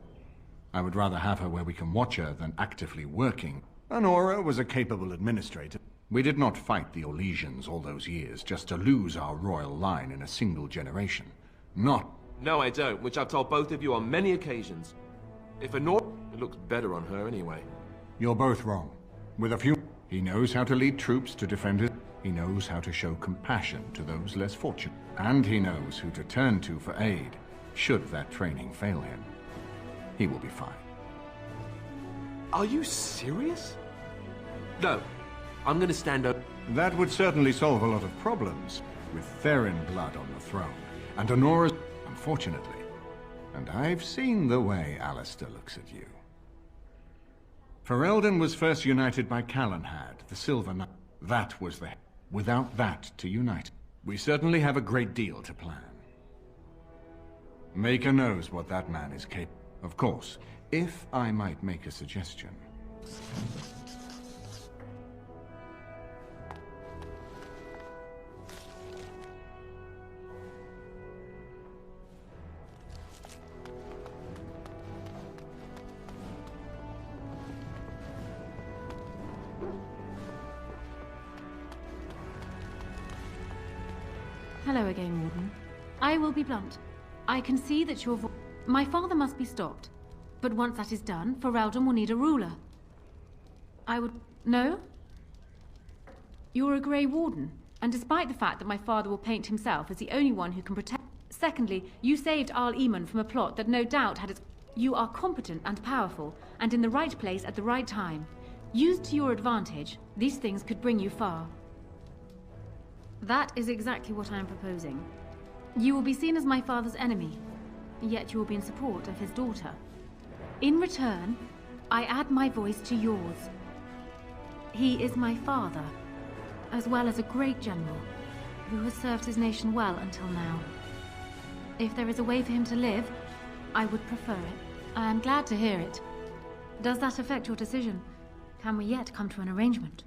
Speaker 1: I would rather have her where we can watch her than actively working. Honora was a capable administrator. We did not fight the Orlesians all those years just to lose our royal line in a single generation. Not...
Speaker 3: No, I don't, which I've told both of you on many occasions. If Honora... It looks better on her anyway.
Speaker 1: You're both wrong. With a few... He knows how to lead troops to defend his... He knows how to show compassion to those less fortunate. And he knows who to turn to for aid, should that training fail him. He will be fine.
Speaker 3: Are you serious? No. I'm gonna stand up.
Speaker 1: That would certainly solve a lot of problems, with Therin blood on the throne, and Honora's... unfortunately. And I've seen the way Alistair looks at you. Ferelden was first united by Calenhad, the Silver Knight. That was the... Without that to unite, we certainly have a great deal to plan. Maker knows what that man is capable. Of course, if I might make a suggestion.
Speaker 7: Hello again, Warden. I will be blunt. I can see that your My father must be stopped. But once that is done, Ferelden will need a ruler. I would... No? You're a Grey Warden, and despite the fact that my father will paint himself as the only one who can protect... Secondly, you saved Arl Eamon from a plot that no doubt had its... You are competent and powerful, and in the right place at the right time. Used to your advantage, these things could bring you far. That is exactly what I am proposing. You will be seen as my father's enemy, yet you will be in support of his daughter. In return, I add my voice to yours. He is my father, as well as a great general, who has served his nation well until now. If there is a way for him to live, I would prefer it. I am glad to hear it. Does that affect your decision? Can we yet come to an arrangement?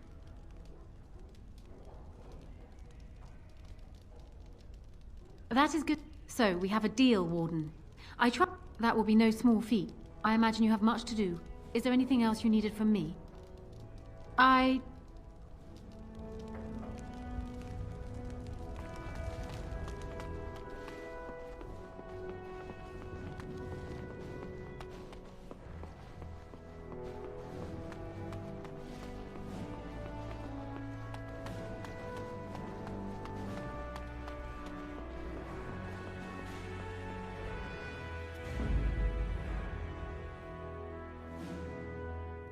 Speaker 7: That is good. So, we have a deal, Warden. I trust that will be no small feat. I imagine you have much to do. Is there anything else you needed from me?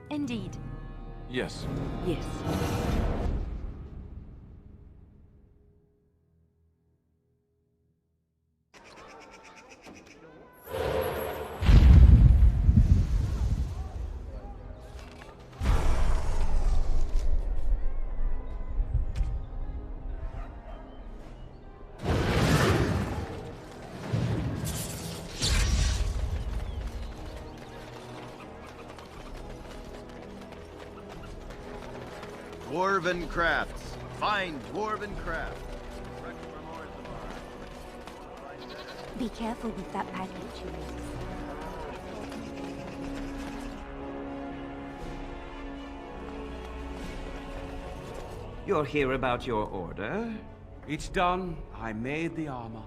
Speaker 10: Indeed.
Speaker 3: Yes.
Speaker 11: Yes.
Speaker 13: Dwarven crafts. Fine dwarven crafts.
Speaker 19: Be careful with that baggage, Ulysses.
Speaker 4: You're here about your order?
Speaker 8: It's done. I made the armor.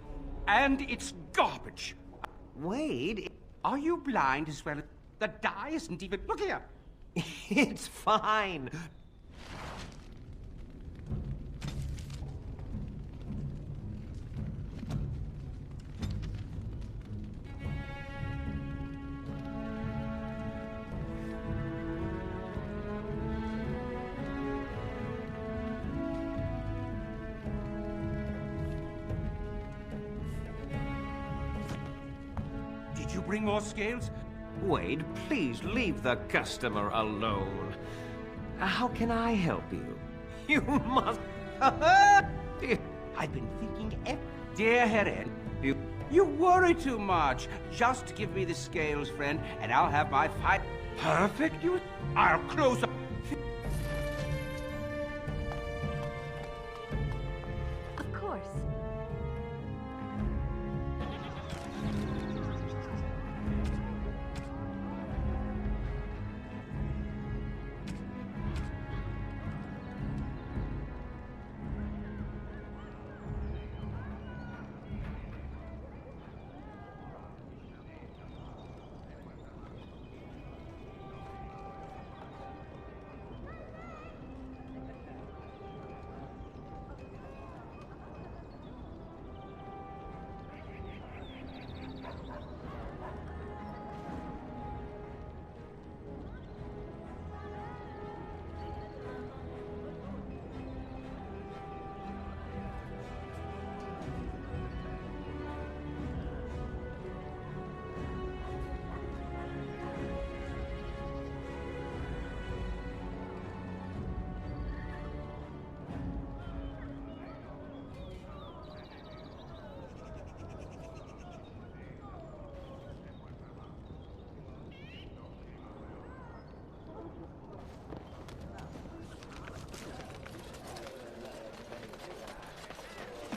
Speaker 8: And it's garbage.
Speaker 4: Wade?
Speaker 8: Are you blind as well? The dye isn't even... Look here!
Speaker 4: It's fine.
Speaker 8: Did you bring more scales?
Speaker 4: Wade, please leave the customer alone. How can I help you? You must...
Speaker 8: I've been thinking Dear Heren, you worry too much. Just give me the scales, friend, and I'll have my fight. Perfect, I'll close up.
Speaker 19: Of course.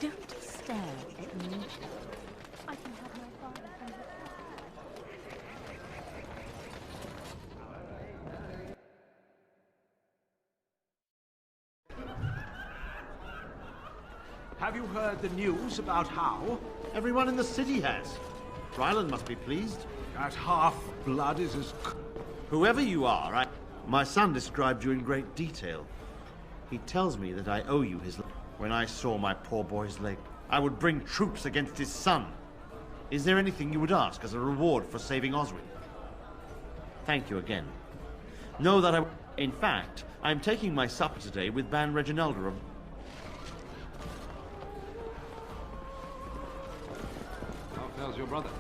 Speaker 19: Don't stare at me. I can have my father from the...
Speaker 12: Have you heard the news about How? Everyone in the city has. Ryland must be pleased. That half-blood is as... Whoever you are, my son described you in great detail. He tells me that I owe you his... When I saw my poor boy's leg, I would bring troops against his son. Is there anything you would ask as a reward for saving Oswin? Thank you again. Know that I... In fact, I'm taking my supper today with Ban Reginalda of...
Speaker 16: How fares your brother?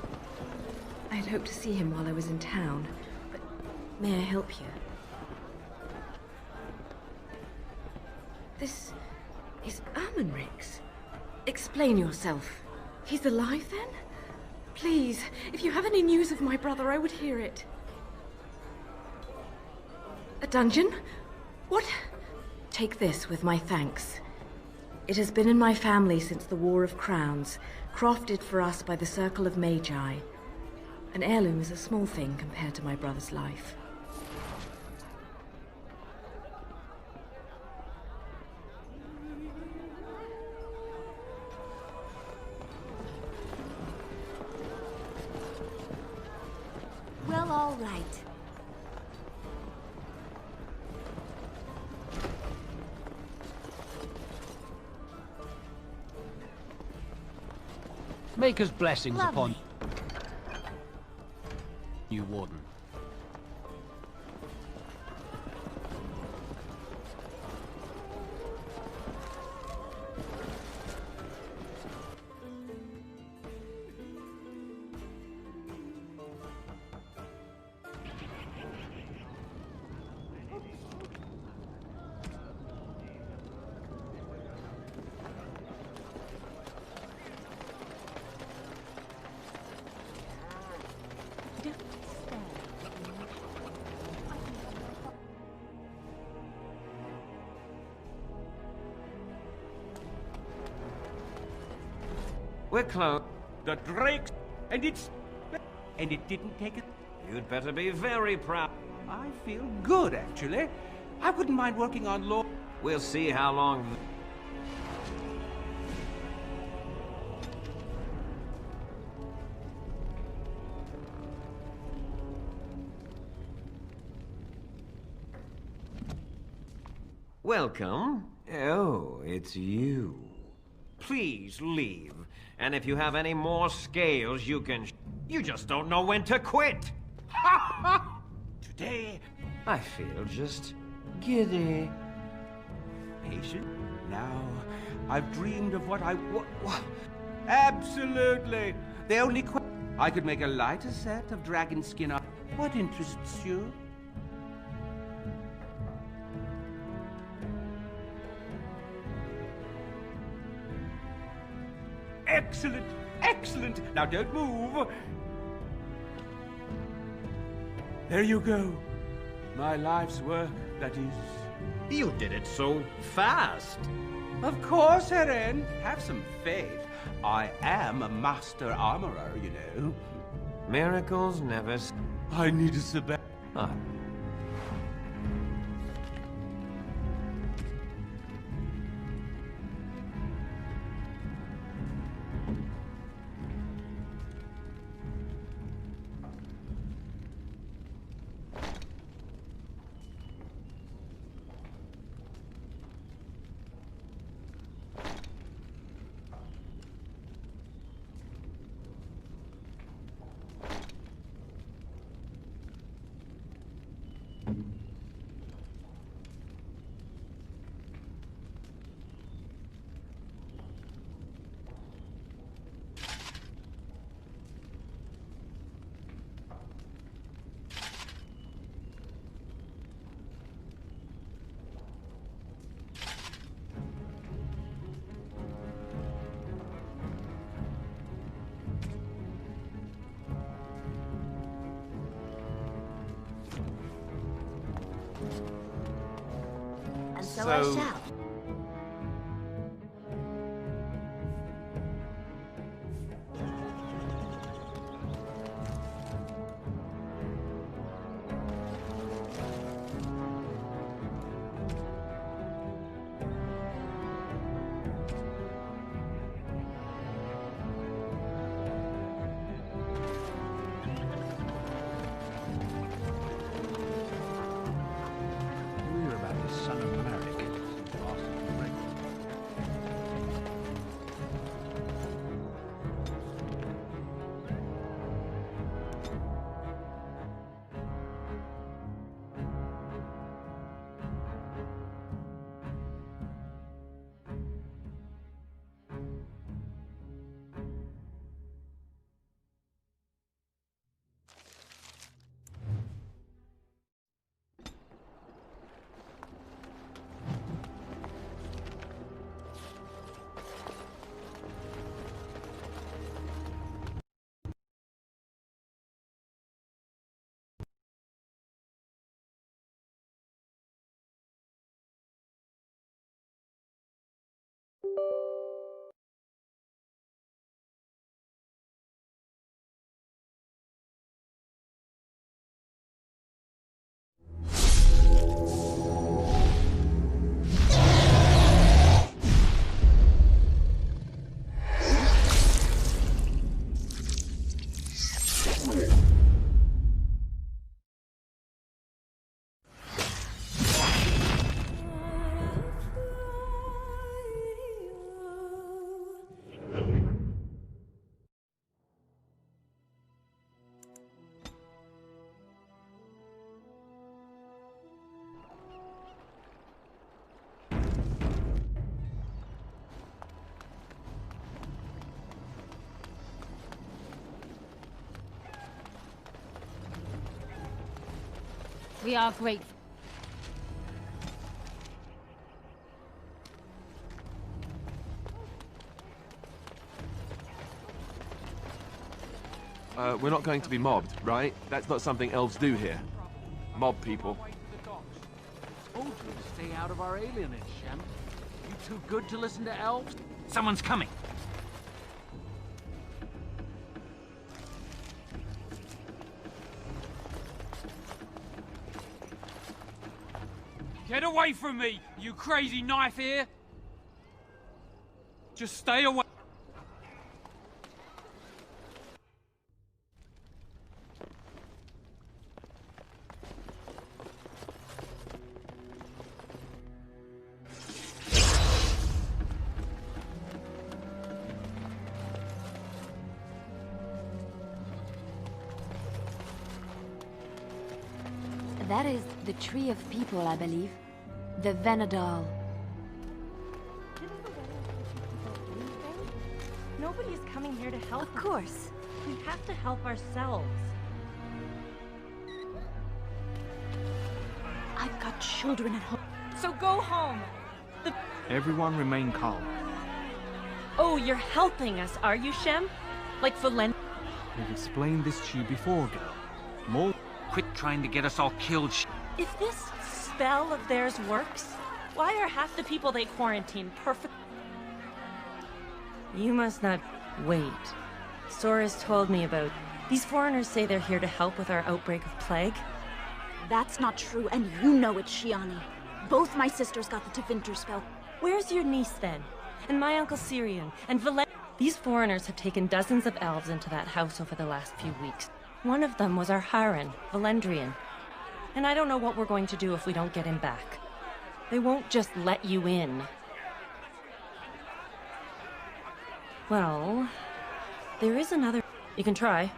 Speaker 19: I'd hoped to see him while I was in town, but may I help you? This is Ermenrix. Explain yourself. He's alive then? Please, if you have any news of my brother, I would hear it. A dungeon? What? Take this with my thanks. It has been in my family since the War of Crowns, crafted for us by the Circle of Magi. An heirloom is a small thing compared to my brother's life.
Speaker 9: Well, all right.
Speaker 14: Maker's blessings
Speaker 9: Lovely.
Speaker 14: upon you, Warden.
Speaker 9: Don't stare.
Speaker 4: We're close.
Speaker 8: The Drakes, and it didn't take it.
Speaker 4: You'd better be very proud.
Speaker 8: I feel good, actually. I wouldn't mind working on law.
Speaker 4: We'll see how long... Welcome. Oh, it's you. Please leave. And if you have any more scales, you can... You just don't know when to quit.
Speaker 8: Today,
Speaker 4: I feel just giddy.
Speaker 8: Patient? Now, I've dreamed of what I... Absolutely. The only I could make a lighter set of dragon skin. What interests you? Excellent! Excellent! Now don't move! There you go. My life's work, that is.
Speaker 4: You did it so fast.
Speaker 8: Of course, Heren. Have some faith. I am a master armorer, you know.
Speaker 4: Miracles never...
Speaker 8: I need a sabbatical.
Speaker 9: So I shall.
Speaker 1: Hear about this son of Merrick.
Speaker 7: We are grateful.
Speaker 3: We're not going to be mobbed, right? That's not something elves do here. Mob people.
Speaker 21: Told you to stay out of our alienage, Shem. You too good to listen to elves?
Speaker 2: Someone's coming.
Speaker 21: away from me, you crazy knife ear! Just stay away.
Speaker 10: That is the Tree of People, I believe. The Venadal.
Speaker 17: Nobody's coming here to help.
Speaker 10: Of course.
Speaker 17: We have to help ourselves.
Speaker 6: I've got children at home.
Speaker 17: So go home.
Speaker 21: Everyone remain calm.
Speaker 17: Oh, you're helping us, are you, Shem? Like Valen...
Speaker 21: We've explained this to you before, girl. More...
Speaker 2: Quit trying to get us all killed,
Speaker 17: If this spell of theirs works, why are half the people they quarantine perfect? You must not... Wait. Sora's told me about... These foreigners say they're here to help with our outbreak of plague.
Speaker 6: That's not true, and you know it, Shiani. Both my sisters got the Tevinter spell.
Speaker 17: Where's your niece, then? And my uncle Syrian, and Valen... These foreigners have taken dozens of elves into that house over the last few weeks. One of them was our Haran, Valendrian. And I don't know what we're going to do if we don't get him back. They won't just let you in. Well, there is another... You can try.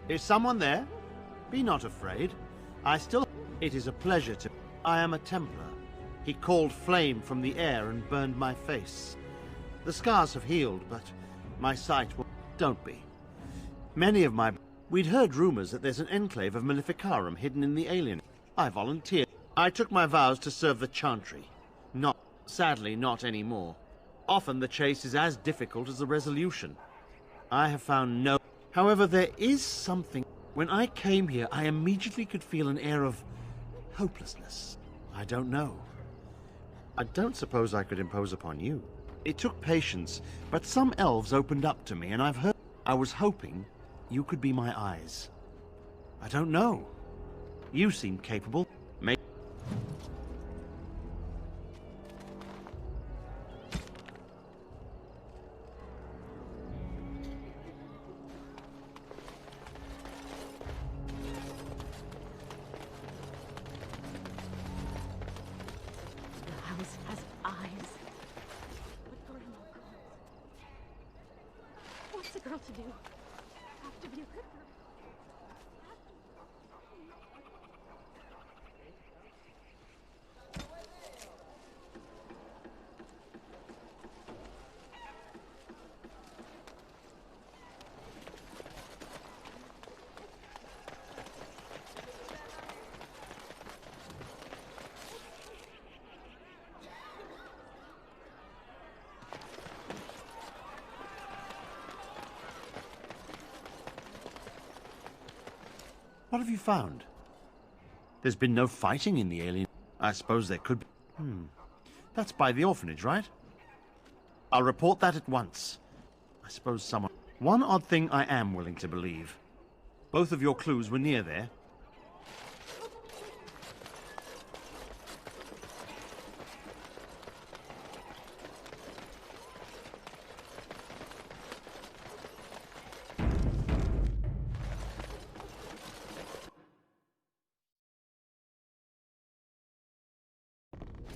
Speaker 12: Is someone there? Be not afraid. It is a pleasure to... I am a Templar. He called flame from the air and burned my face. The scars have healed, but my sight will... Don't be. Many of my... We'd heard rumors that there's an enclave of Maleficarum hidden in the alien. I volunteered. I took my vows to serve the Chantry. Sadly, not anymore. Often the chase is as difficult as the resolution. I have found no... However, there is something... When I came here, I immediately could feel an air of hopelessness. I don't know. I don't suppose I could impose upon you. It took patience, but some elves opened up to me, and I've heard... I was hoping you could be my eyes. I don't know. You seem capable. Maybe...
Speaker 6: Has eyes. But Grandma can't. What's a girl to do? Have to be a good girl.
Speaker 12: What have you found? There's been no fighting in the alien... I suppose there could be... That's by the orphanage, right? I'll report that at once. I suppose someone... One odd thing I am willing to believe. Both of your clues were near there.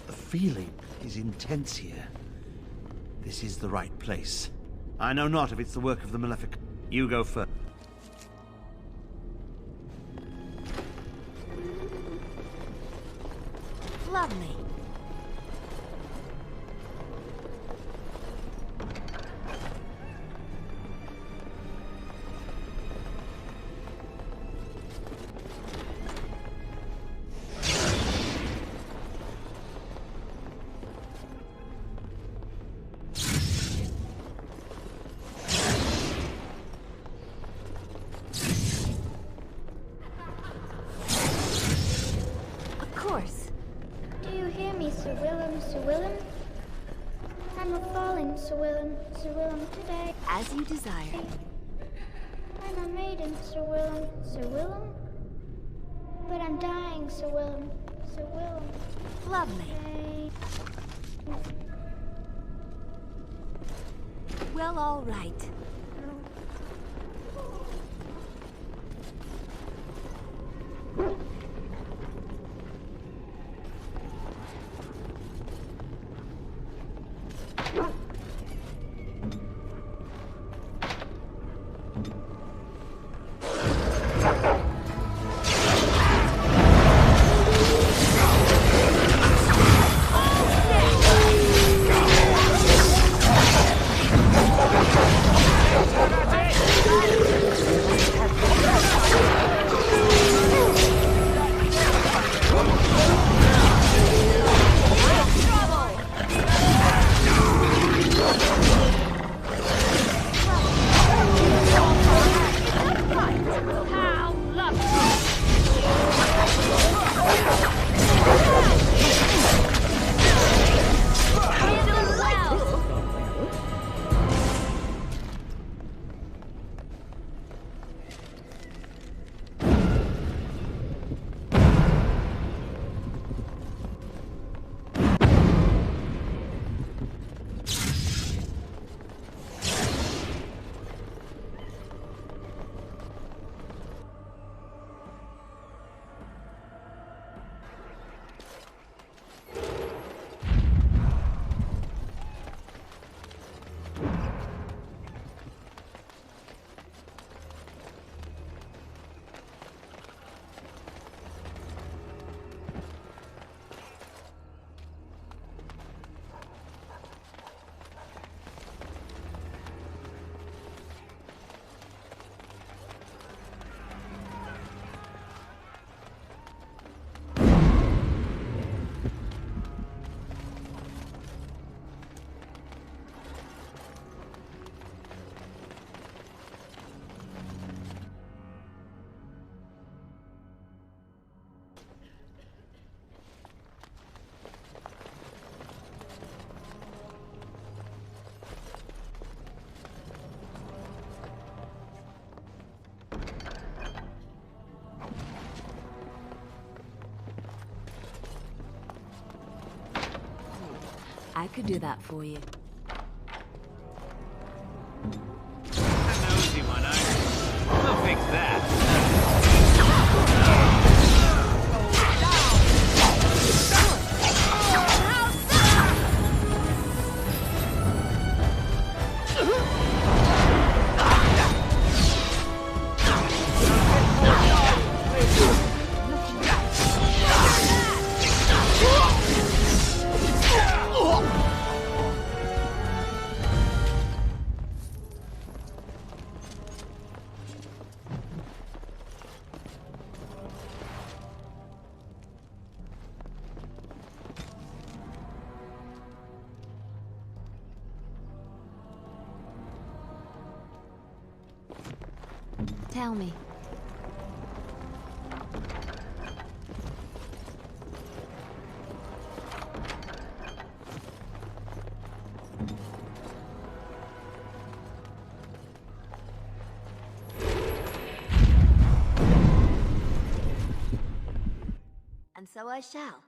Speaker 12: The feeling is intense here. This is the right place. I know not if it's the work of the Malefic. You go first.
Speaker 10: Lovely.
Speaker 9: Do you hear me, Sir Willem, Sir Willem? I'm a falling, Sir Willem, Sir Willem, today.
Speaker 19: As you desire.
Speaker 9: I'm a maiden, Sir Willem, Sir Willem. But I'm dying, Sir Willem, Sir Willem.
Speaker 19: Lovely. Well, all right. I could do that for you.
Speaker 4: Nosy one, I'll fix that.
Speaker 19: Tell me. And so I shall.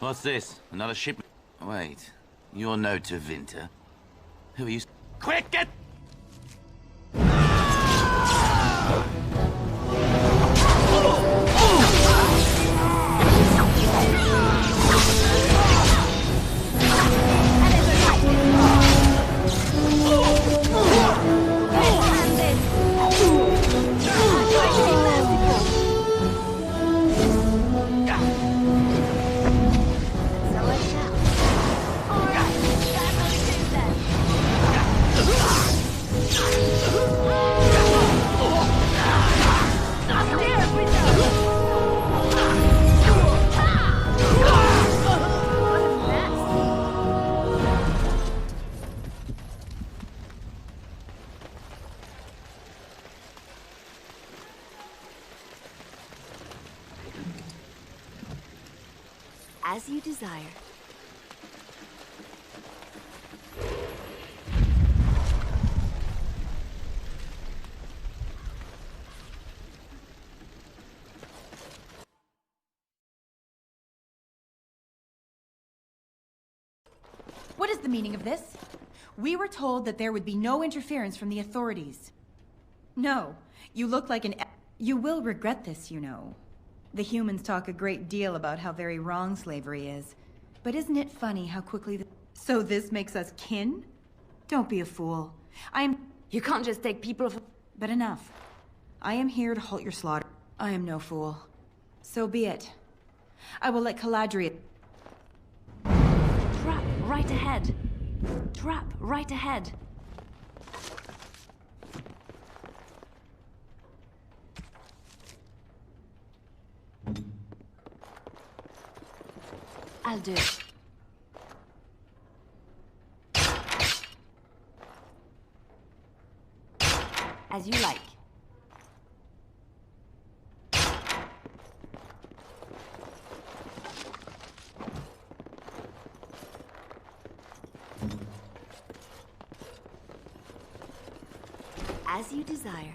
Speaker 14: What's this? Another shipment? Wait, you're no Tevinter. Who are you? Quick, get!
Speaker 9: So I shall. All right, that must do then.
Speaker 10: As you desire.
Speaker 15: What is the meaning of this? We were told that there would be no interference from the authorities. No, you look like an... You will regret this, you know. The humans talk a great deal about how very wrong slavery is. But isn't it funny how quickly... So this makes us kin? Don't be a fool.
Speaker 10: You can't just take people...
Speaker 15: But enough. I am here to halt your slaughter. I am no fool. So be it. I will let Caladria...
Speaker 10: Trap right ahead. Trap right ahead. I'll do it. As you like. As you desire.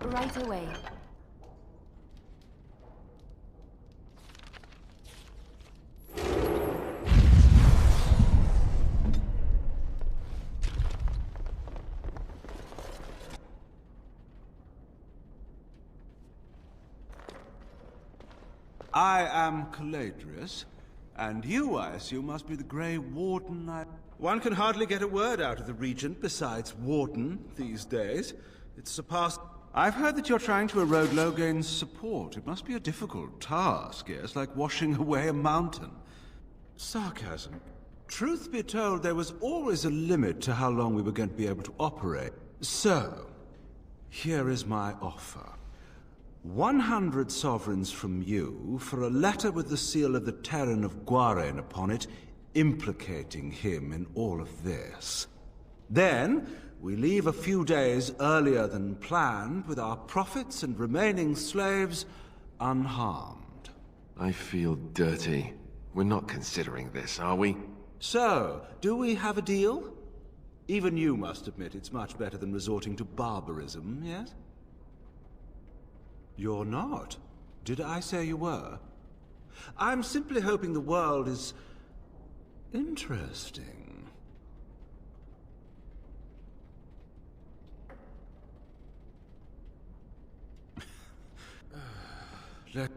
Speaker 10: Right away.
Speaker 8: I am Caladrius, and you, I assume, must be the Grey Warden.
Speaker 12: One can hardly get a word out of the Regent besides Warden these days. It's surpassed...
Speaker 8: I've heard that you're trying to erode Logain's support. It must be a difficult task, yes, like washing away a mountain.
Speaker 12: Sarcasm.
Speaker 8: Truth be told, there was always a limit to how long we were going to be able to operate. So, here is my offer. 100 sovereigns from you for a letter with the seal of the Terran of Guaren upon it, implicating him in all of this. Then, we leave a few days earlier than planned, with our profits and remaining slaves unharmed.
Speaker 3: I feel dirty. We're not considering this, are we?
Speaker 8: So, do we have a deal? Even you must admit it's much better than resorting to barbarism, yes? You're not. Did I say you were? I'm simply hoping the world is... interesting.
Speaker 18: Let...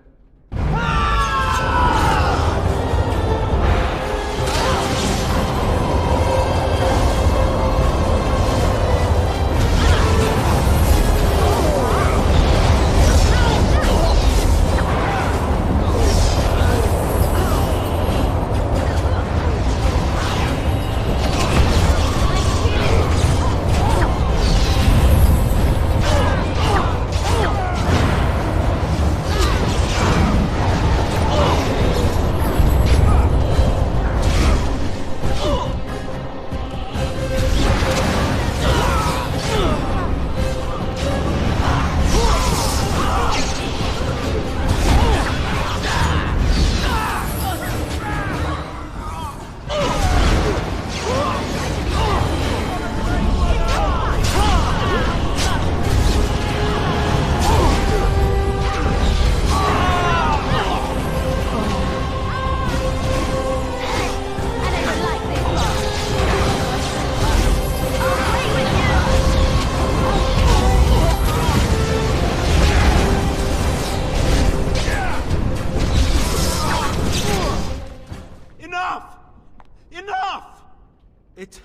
Speaker 18: It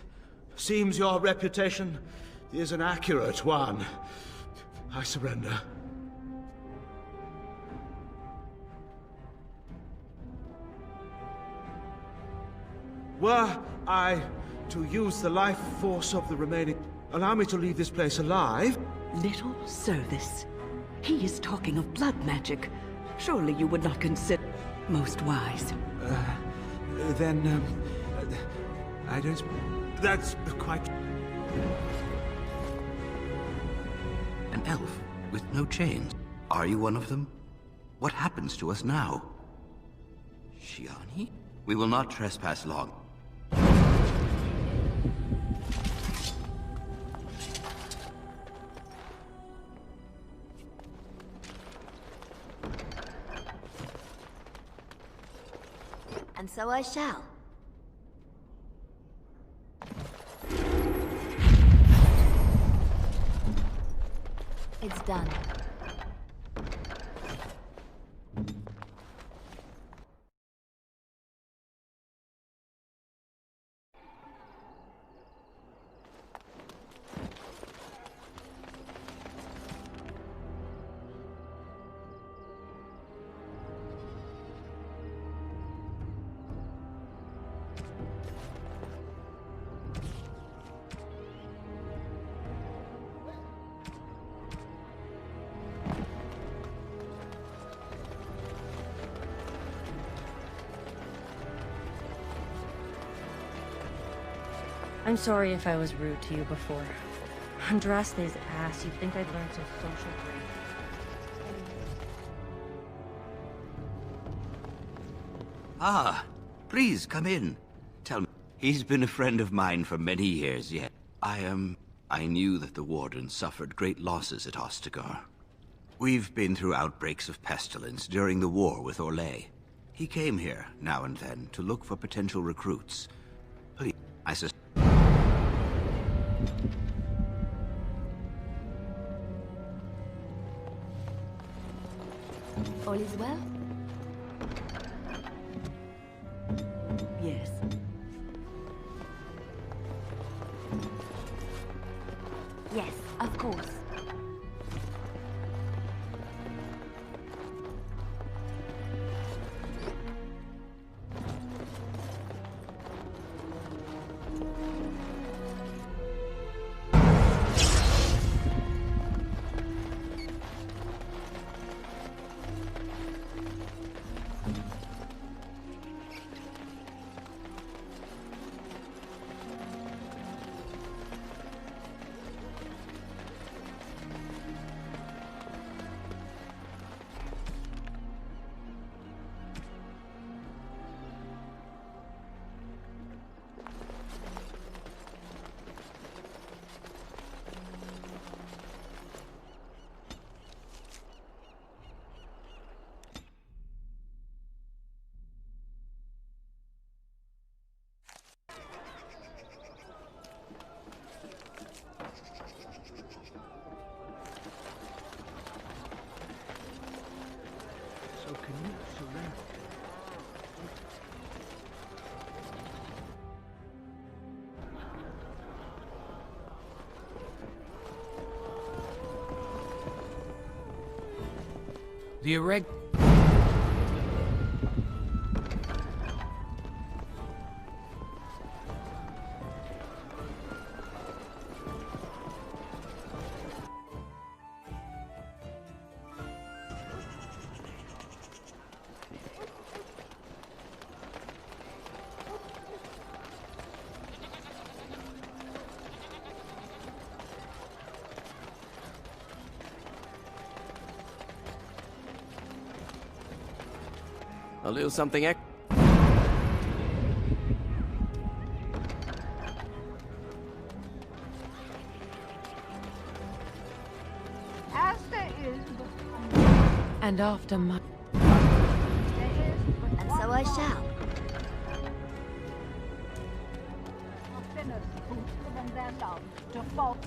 Speaker 18: seems your reputation is an accurate one. I surrender. Were I to use the life force of the remaining... Allow me to leave this place alive?
Speaker 11: Little service. He is talking of blood magic. Surely you would not consider... most wise.
Speaker 18: I don't... That's quite...
Speaker 5: An elf with no chains. Are you one of them? What happens to us now? Shiani? We will not trespass long.
Speaker 22: And so I shall. It's done.
Speaker 17: I'm sorry if I was rude to you before. Andraste's ass, you'd think I'd learned some social grace.
Speaker 5: Ah, please come in. Tell me, he's been a friend of mine for many years yet. I knew that the Warden suffered great losses at Ostagar. We've been through outbreaks of pestilence during the war with Orlais. He came here, now and then, to look for potential recruits. Please, I suspect...
Speaker 22: All is well?
Speaker 11: Yes.
Speaker 22: Yes, of course.
Speaker 21: So can you surrender?
Speaker 2: The erect...
Speaker 13: A little something extra.
Speaker 6: As there is
Speaker 7: And after my...
Speaker 22: And so I shall.
Speaker 6: sinners who've given their love to fall.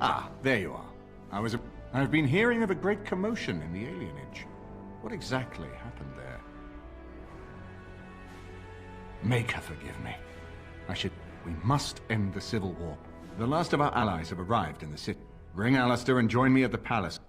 Speaker 1: Ah, there you are. I've been hearing of a great commotion in the alienage. What exactly happened there? Make her forgive me. We must end the civil war. The last of our allies have arrived in the city. Bring Alistair and join me at the palace.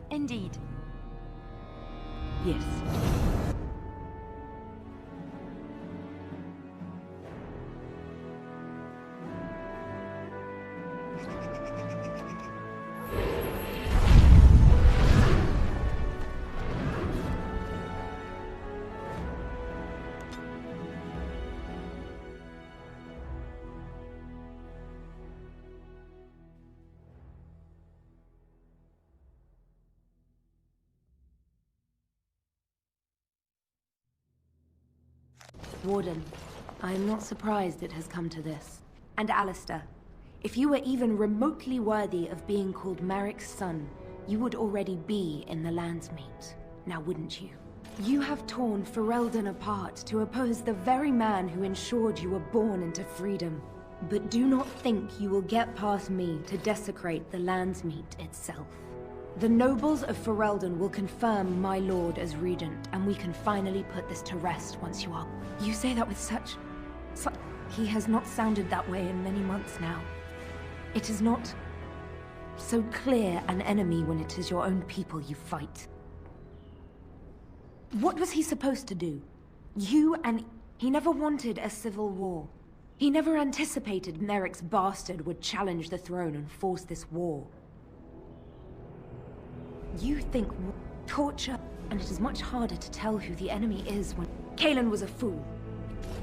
Speaker 10: Indeed.
Speaker 11: Yes.
Speaker 19: Warden, I am not surprised it has come to this. And Alistair, if you were even remotely worthy of being called Marik's son, you would already be in the Landsmeet, now wouldn't you? You have torn Ferelden apart to oppose the very man who ensured you were born into freedom. But do not think you will get past me to desecrate the Landsmeet itself. The nobles of Ferelden will confirm my lord as regent, and we can finally put this to rest once you are. You say that with such... He has not sounded that way in many months now. It is not so clear an enemy when it is your own people you fight. What was he supposed to do? He never wanted a civil war. He never anticipated Merrick's bastard would challenge the throne and force this war. You think torture, and it is much harder to tell who the enemy is when... Cailan was a fool.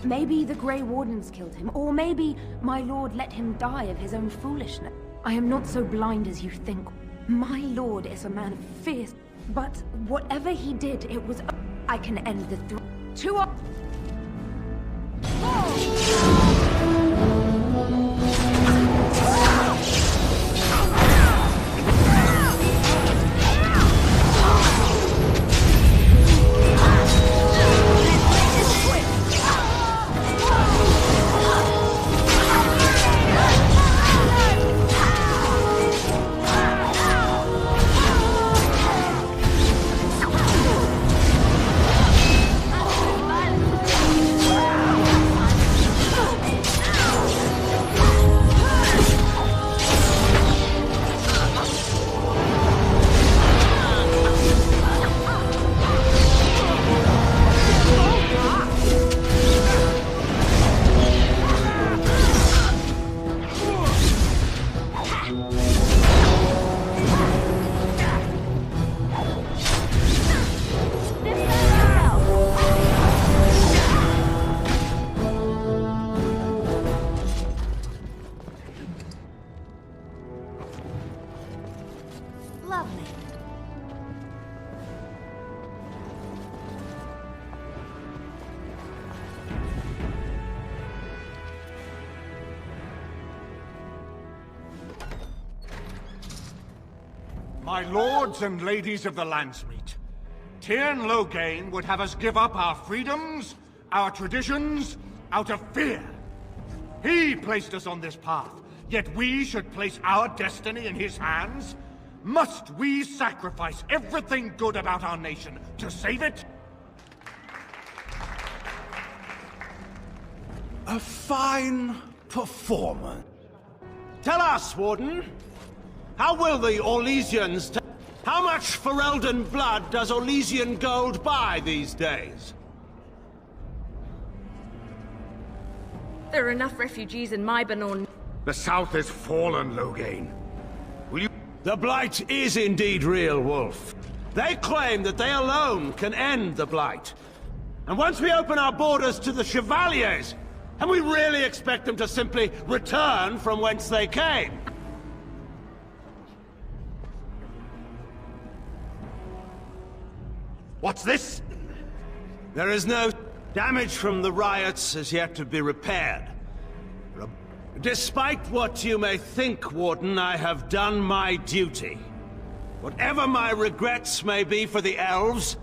Speaker 19: Maybe the Grey Wardens killed him, or maybe my lord let him die of his own foolishness. I am not so blind as you think. My lord is a man of fierce, but whatever he did, it was... I can end the throne. Two up...
Speaker 22: lovely.
Speaker 1: My lords and ladies of the Landsmeet, Tyrn Loghain would have us give up our freedoms, our traditions, out of fear. He placed us on this path, yet we should place our destiny in his hands? Must we sacrifice everything good about our nation to save it?
Speaker 18: A fine performance. Tell us, Warden, how will the Orlesians how much Ferelden blood does Orlesian gold buy these days?
Speaker 19: There are enough refugees in my Banon.
Speaker 1: The South is fallen, Loghain. Will you...
Speaker 18: The Blight is indeed real, Wolf. They claim that they alone can end the Blight. And once we open our borders to the Chevaliers, and we really expect them to simply return from whence they came?
Speaker 1: What's this?
Speaker 18: There is no damage from the riots as yet to be repaired. Despite what you may think, Warden, I have done my duty. Whatever my regrets may be for the elves,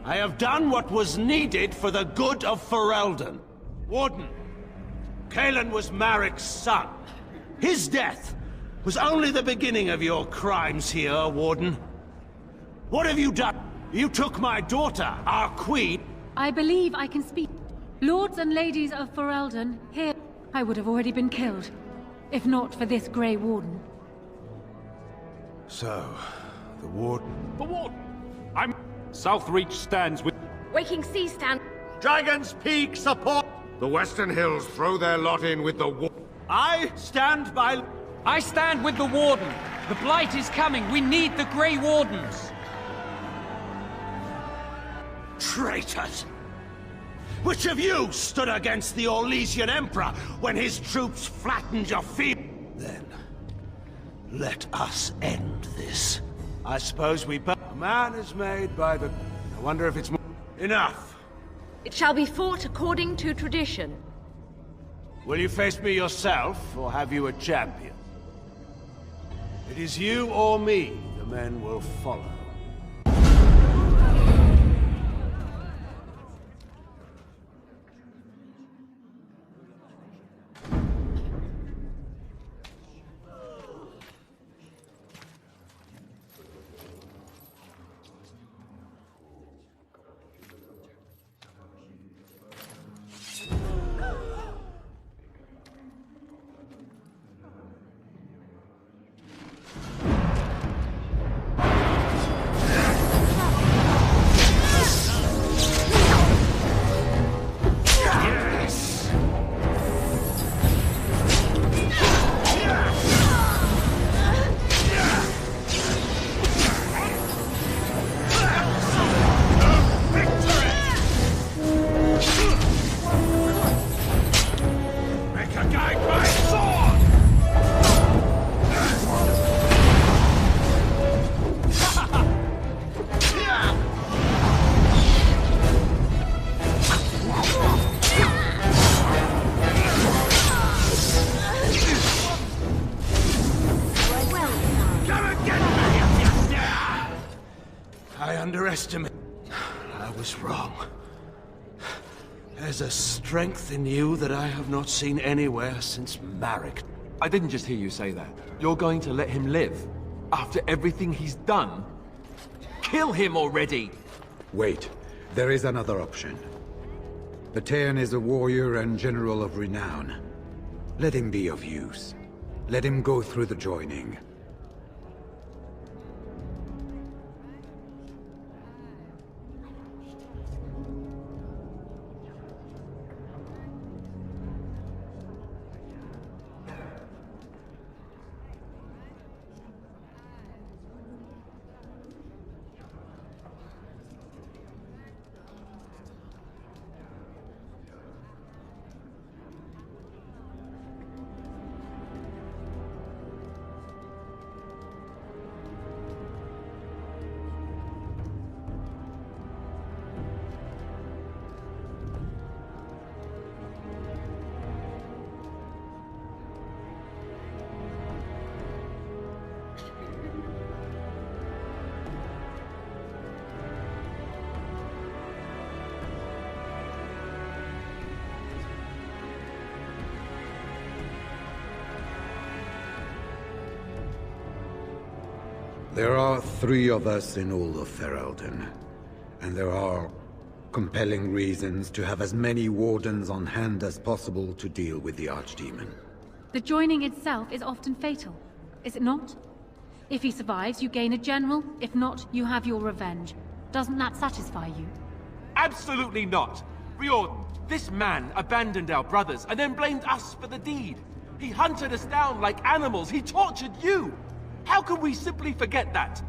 Speaker 18: I have done what was needed for the good of Ferelden. Warden, Cailan was Marik's son. His death was only the beginning of your crimes here, Warden. What have you done? You took my daughter, our queen.
Speaker 7: I believe I can speak. Lords and ladies of Ferelden, here. I would have already been killed, if not for this Grey Warden.
Speaker 18: So, the Warden...
Speaker 16: The Warden! I'm... Southreach stands with...
Speaker 19: Waking Sea stand...
Speaker 1: Dragon's Peak support! The Western Hills throw their lot in with the war.
Speaker 18: I stand by...
Speaker 2: I stand with the Warden. The Blight is coming. We need the Grey Wardens.
Speaker 18: Traitors! Which of you stood against the Orlesian Emperor when his troops flattened your field? Then, let us end this. I suppose we both... A man is made by the... I wonder if it's more... Enough!
Speaker 19: It shall be fought according to tradition.
Speaker 18: Will you face me yourself, or have you a champion? It is you or me the men will follow. I was wrong. There's a strength in you that I have not seen anywhere since Marik.
Speaker 3: I didn't just hear you say that. You're going to let him live? After everything he's done? Kill him already!
Speaker 13: Wait. There is another option. The Tyrn is a warrior and general of renown. Let him be of use. Let him go through the joining. There are 3 of us in all of Ferelden, and there are compelling reasons to have as many wardens on hand as possible to deal with the Archdemon.
Speaker 7: The joining itself is often fatal, is it not? If he survives, you gain a general. If not, you have your revenge. Doesn't that satisfy you?
Speaker 3: Absolutely not! Riordan, this man abandoned our brothers and then blamed us for the deed. He hunted us down like animals. He tortured you! How can we simply forget that?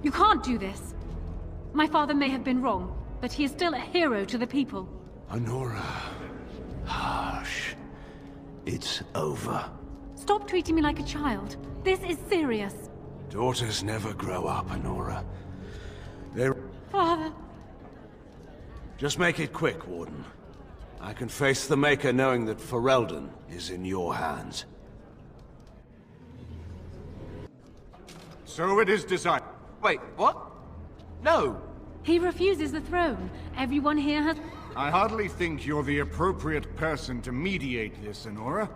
Speaker 7: You can't do this. My father may have been wrong, but he is still a hero to the people.
Speaker 18: Honora. Hush. It's over.
Speaker 7: Stop treating me like a child. This is serious.
Speaker 18: Daughters never grow up, Honora. They're...
Speaker 7: Father.
Speaker 18: Just make it quick, Warden. I can face the Maker knowing that Ferelden is in your hands.
Speaker 1: So it is decided.
Speaker 3: Wait, what? No!
Speaker 7: He refuses the throne. Everyone here has...
Speaker 1: I hardly think you're the appropriate person to mediate this, Honora.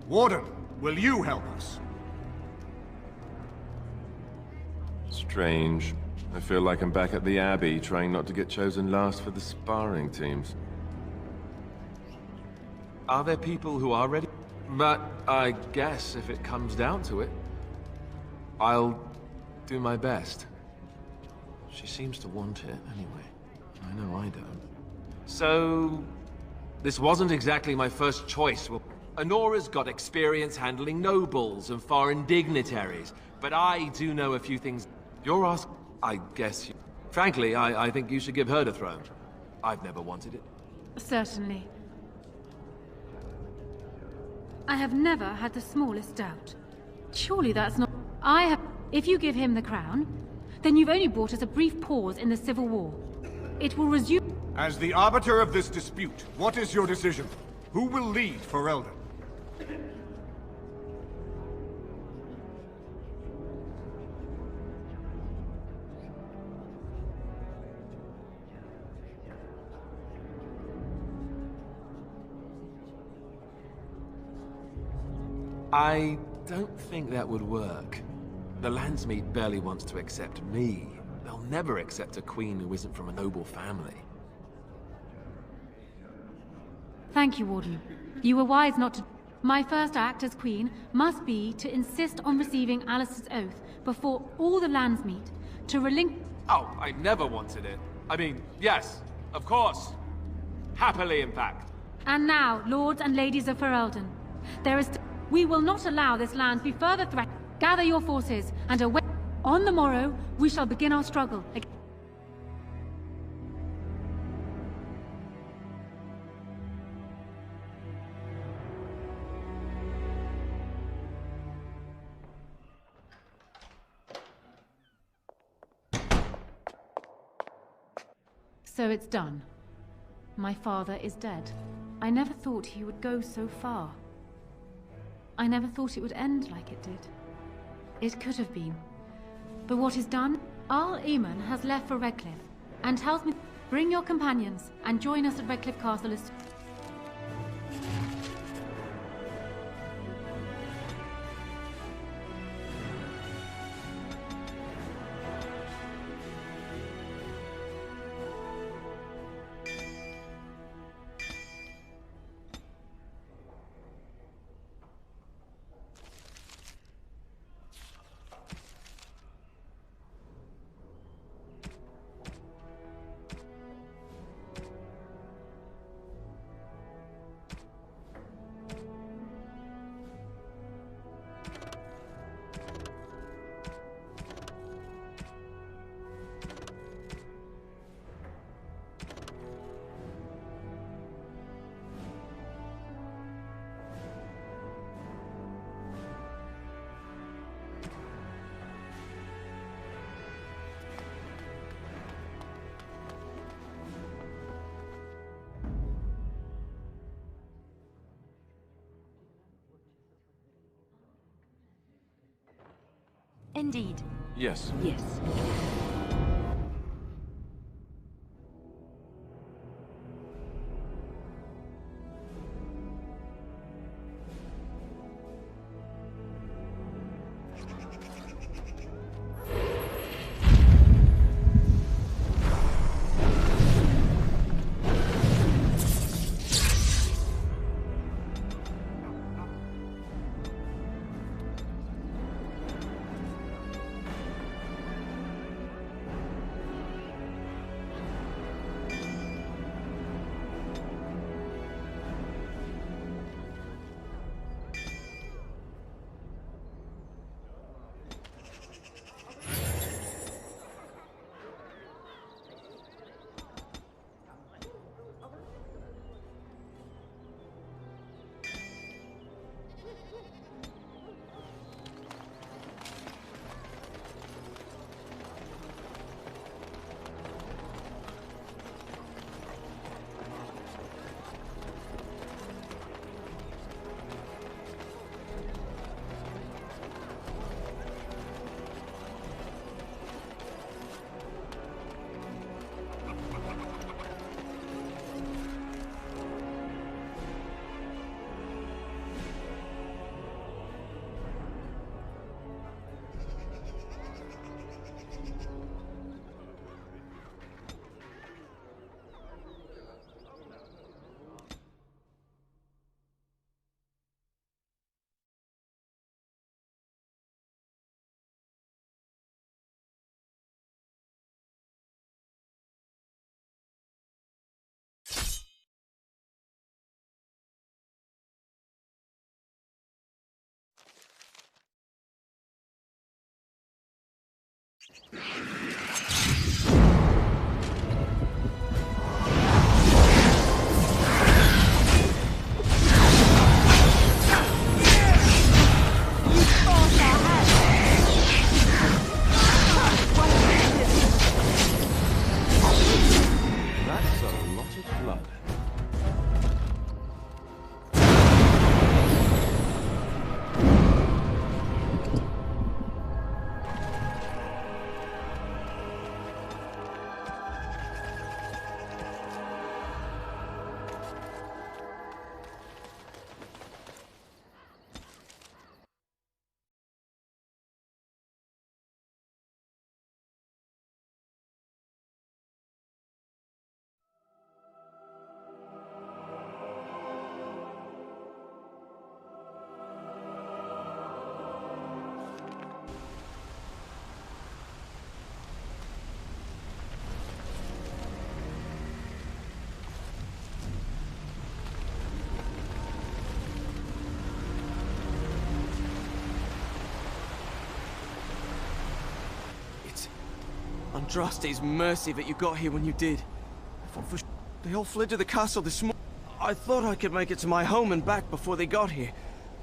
Speaker 1: Warden, will you help us?
Speaker 3: Strange. I feel like I'm back at the Abbey, trying not to get chosen last for the sparring teams. Are there people who are ready? But I guess if it comes down to it, I'll do my best. She seems to want it, anyway. I know I don't. So... this wasn't exactly my first choice. Well, Honora's got experience handling nobles and foreign dignitaries, but I do know a few things. You're asking... I guess you... Frankly, I think you should give her the throne. I've never wanted it.
Speaker 7: Certainly. I have never had the smallest doubt. Surely that's not... I have... If you give him the crown, then you've only brought us a brief pause in the Civil War. It will resume...
Speaker 1: As the arbiter of this dispute, what is your decision? Who will lead Ferelden?
Speaker 3: I don't think that would work. The Landsmeet barely wants to accept me. They'll never accept a queen who isn't from a noble family.
Speaker 7: Thank you, Warden. You were wise not to... My first act as queen must be to insist on receiving Alistair's oath before all the Landsmeet, to relinquish...
Speaker 3: Oh, I never wanted it. I mean, yes, of course. Happily, in fact.
Speaker 7: And now, lords and ladies of Ferelden, there is... We will not allow this land be further threatened. Gather your forces and await. On the morrow, we shall begin our struggle. So it's done. My father is dead. I never thought he would go so far. I never thought it would end like it did. It could have been. But what is done? Arl Eamon has left for Redcliffe, and tells me, bring your companions, and join us at Redcliffe Castle as...
Speaker 10: Indeed.
Speaker 3: Yes.
Speaker 11: Yes.
Speaker 3: That's a lot of blood.
Speaker 4: Andraste's mercy that you got here when you did. I thought for they all fled to the castle this morning. I thought I could make it to my home and back before they got here.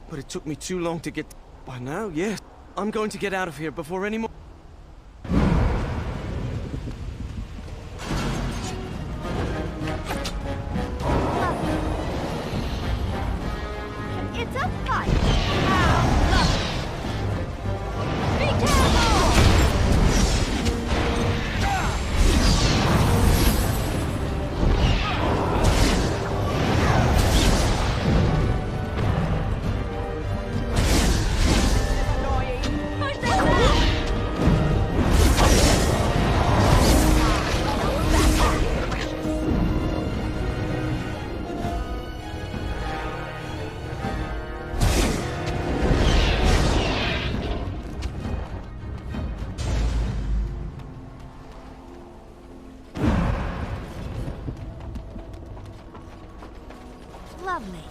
Speaker 4: But it took me too long to get... By now, yes. I'm going to get out of here before any more...
Speaker 22: It's a fight! How lovely! Be careful! Push them back! Lovely.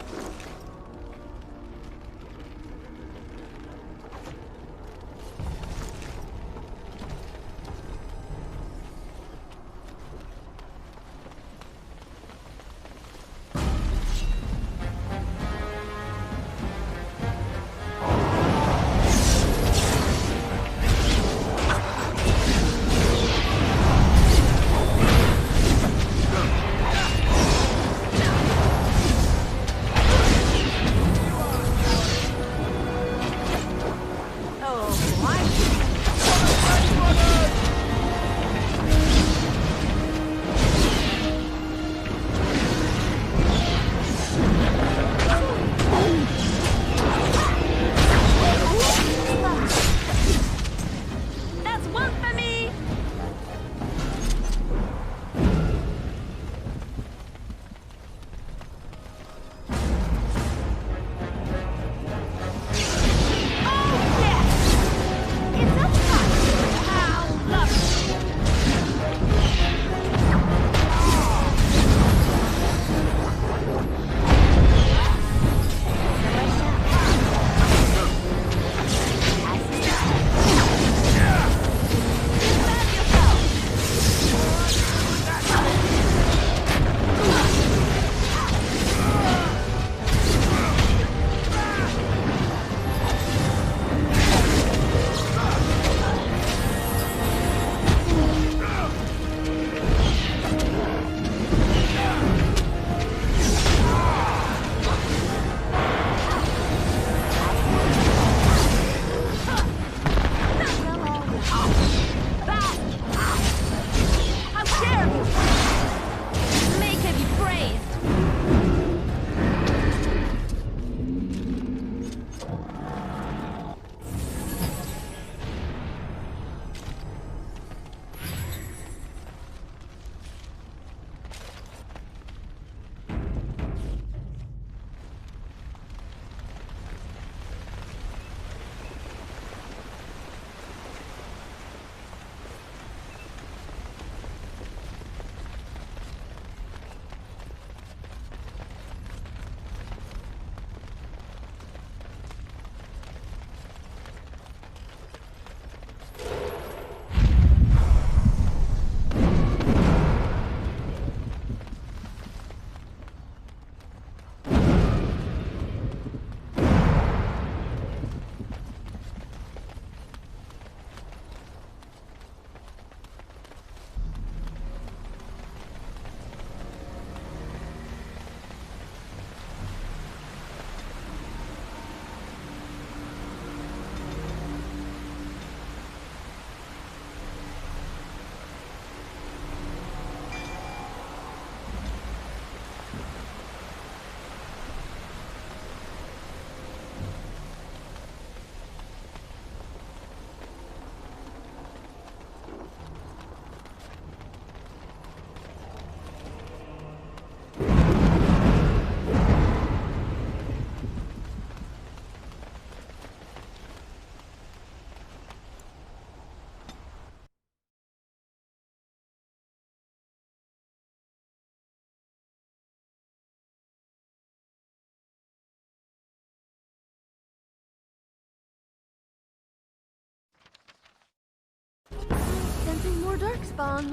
Speaker 22: more darkspawn.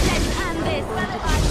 Speaker 22: Let's end this while it's hot.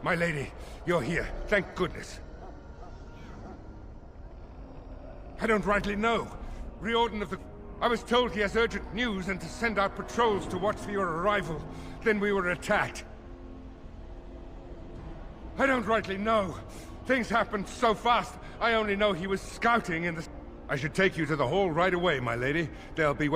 Speaker 14: My lady, you're here. Thank goodness. I don't rightly know. Riordan of the... I was told he has urgent news and to send out patrols to watch for your arrival. Then we were attacked. I don't rightly know. Things happened so fast. I only know he was scouting in the... I should take you to the hall right away, my lady. They'll be...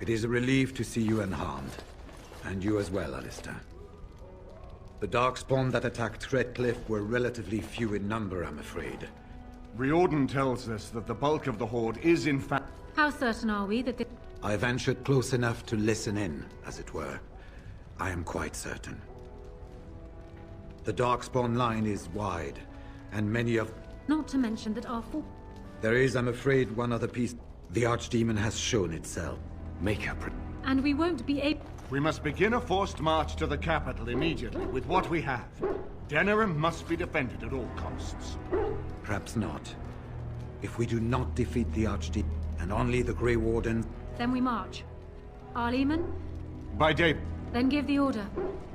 Speaker 13: It is a relief to see you unharmed. And you as well, Alistair. The Darkspawn that attacked Threadcliff were relatively few in number, I'm afraid.
Speaker 1: Riordan tells us that the bulk of the Horde is in fact...
Speaker 7: How certain are we that the...
Speaker 13: I ventured close enough to listen in, as it were. I am quite certain. The Darkspawn line is wide, and many of...
Speaker 7: Not to mention that our full...
Speaker 13: There is, I'm afraid, one other piece. The Archdemon has shown itself. Make her...
Speaker 7: And we won't be able...
Speaker 1: We must begin a forced march to the capital immediately, with what we have. Denerim must be defended at all costs.
Speaker 13: Perhaps not. If we do not defeat the Archdemon, and only the Grey Warden...
Speaker 7: Then we march. Arleman?
Speaker 1: By day...
Speaker 7: Then give the order.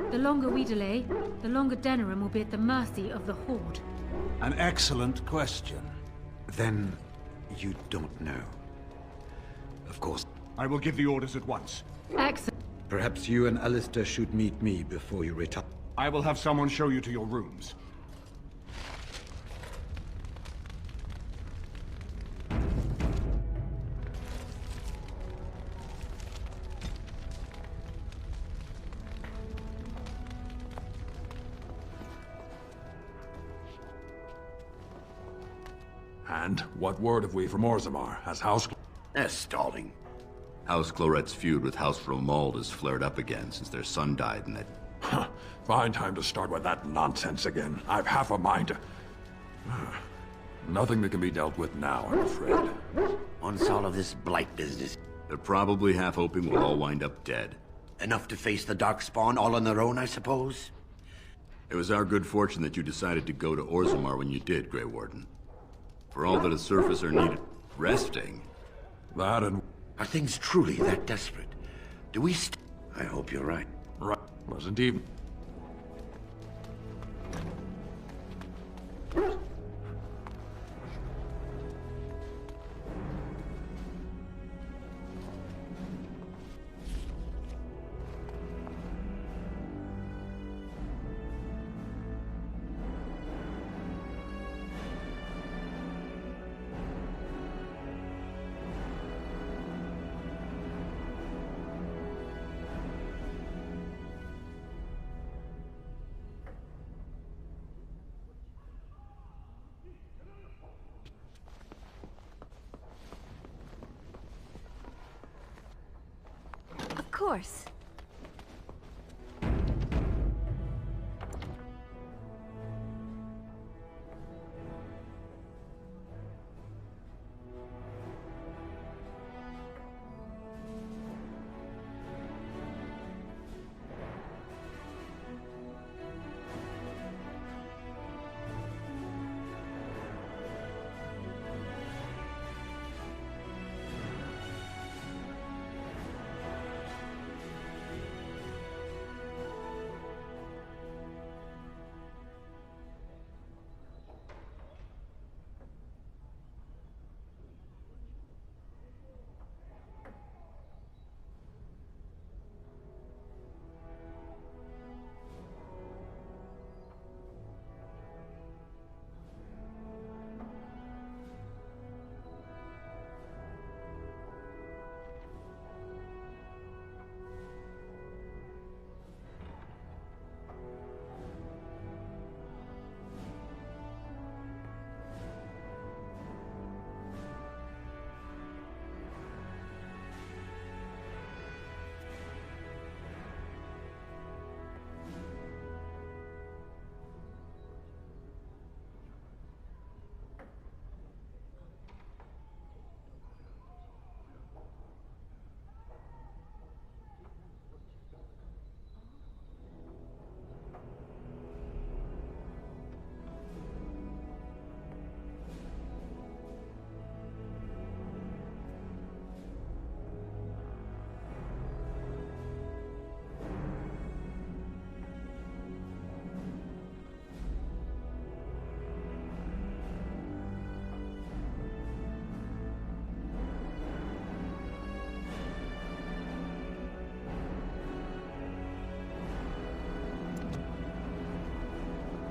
Speaker 7: The longer we delay, the longer Denerim will be at the mercy of the Horde.
Speaker 18: An excellent question.
Speaker 13: Then... you don't know. Of course.
Speaker 1: I will give the orders at once.
Speaker 7: Excellent.
Speaker 13: Perhaps you and Alistair should meet me before you retire.
Speaker 1: I will have someone show you to your rooms.
Speaker 20: And what word have we from Orzammar? Has House...
Speaker 5: They're stalling. House Clorette's feud with House Romuald has flared up again since their son died in that...
Speaker 20: Fine time to start with that nonsense again. I've half a mind to... Nothing that can be dealt with now, I'm afraid.
Speaker 5: Once all of this blight business... They're probably half hoping we'll all wind up dead.
Speaker 23: Enough to face the Darkspawn all on their own, I suppose?
Speaker 5: It was our good fortune that you decided to go to Orzammar when you did, Grey Warden. For all that a surface are needed resting...
Speaker 20: That and...
Speaker 23: Are things truly that desperate? Do we I hope you're right.
Speaker 20: Right. Wasn't even...
Speaker 10: course.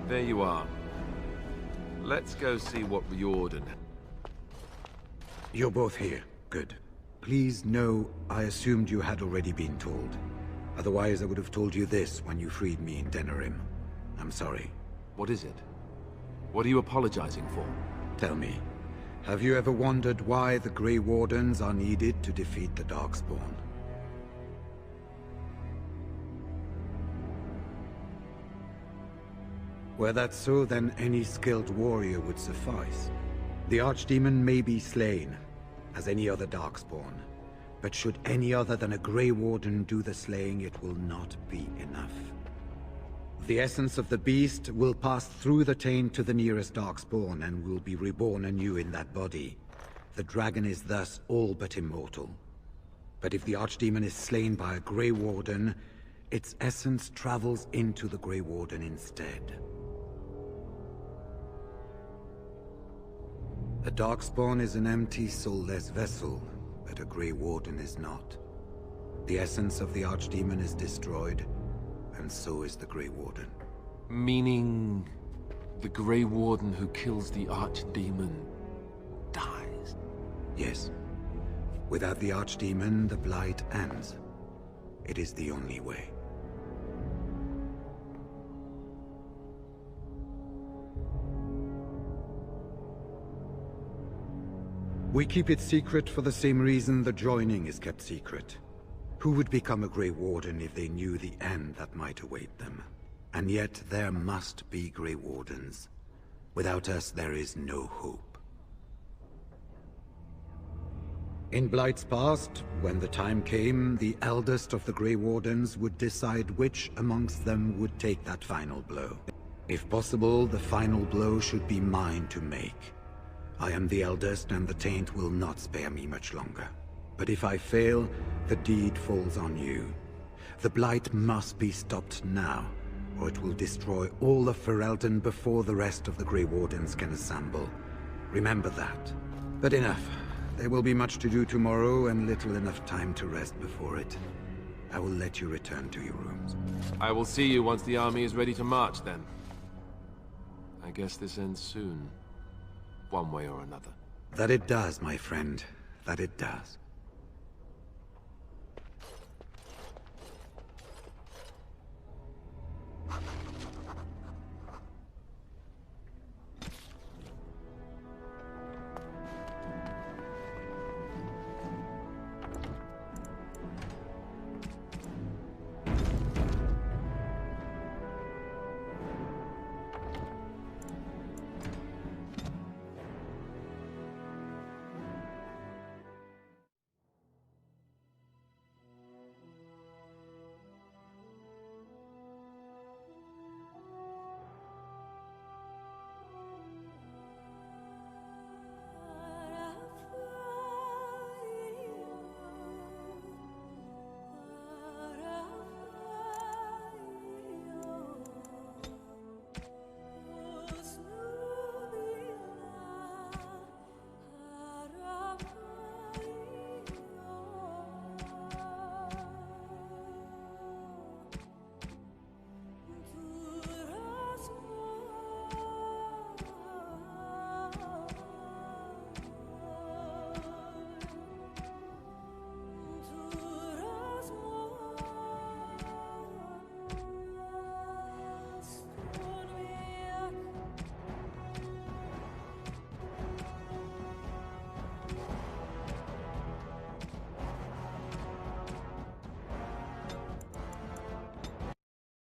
Speaker 3: There you are. Let's go see what Riordan...
Speaker 13: You're both here. Good. Please know I assumed you had already been told. Otherwise I would have told you this when you freed me in Denerim. I'm sorry.
Speaker 3: What is it? What are you apologizing for?
Speaker 13: Tell me, have you ever wondered why the Grey Wardens are needed to defeat the Darkspawn? Were that so, then any skilled warrior would suffice. The Archdemon may be slain, as any other Darkspawn, but should any other than a Grey Warden do the slaying, it will not be enough. The essence of the beast will pass through the taint to the nearest Darkspawn and will be reborn anew in that body. The dragon is thus all but immortal. But if the Archdemon is slain by a Grey Warden, its essence travels into the Grey Warden instead. A Darkspawn is an empty, soulless vessel, but a Grey Warden is not. The essence of the Archdemon is destroyed, and so is the Grey Warden.
Speaker 3: Meaning... the Grey Warden who kills the Archdemon... dies?
Speaker 13: Yes. Without the Archdemon, the Blight ends. It is the only way. We keep it secret for the same reason the joining is kept secret. Who would become a Grey Warden if they knew the end that might await them? And yet there must be Grey Wardens. Without us, there is no hope. In Blight's past, when the time came, the eldest of the Grey Wardens would decide which amongst them would take that final blow. If possible, the final blow should be mine to make. I am the eldest, and the taint will not spare me much longer. But if I fail, the deed falls on you. The Blight must be stopped now, or it will destroy all of Ferelden before the rest of the Grey Wardens can assemble. Remember that. But enough. There will be much to do tomorrow, and little enough time to rest before it. I will let you return to your rooms.
Speaker 3: I will see you once the army is ready to march, then. I guess this ends soon. One way or another.
Speaker 13: That it does, my friend. That it does.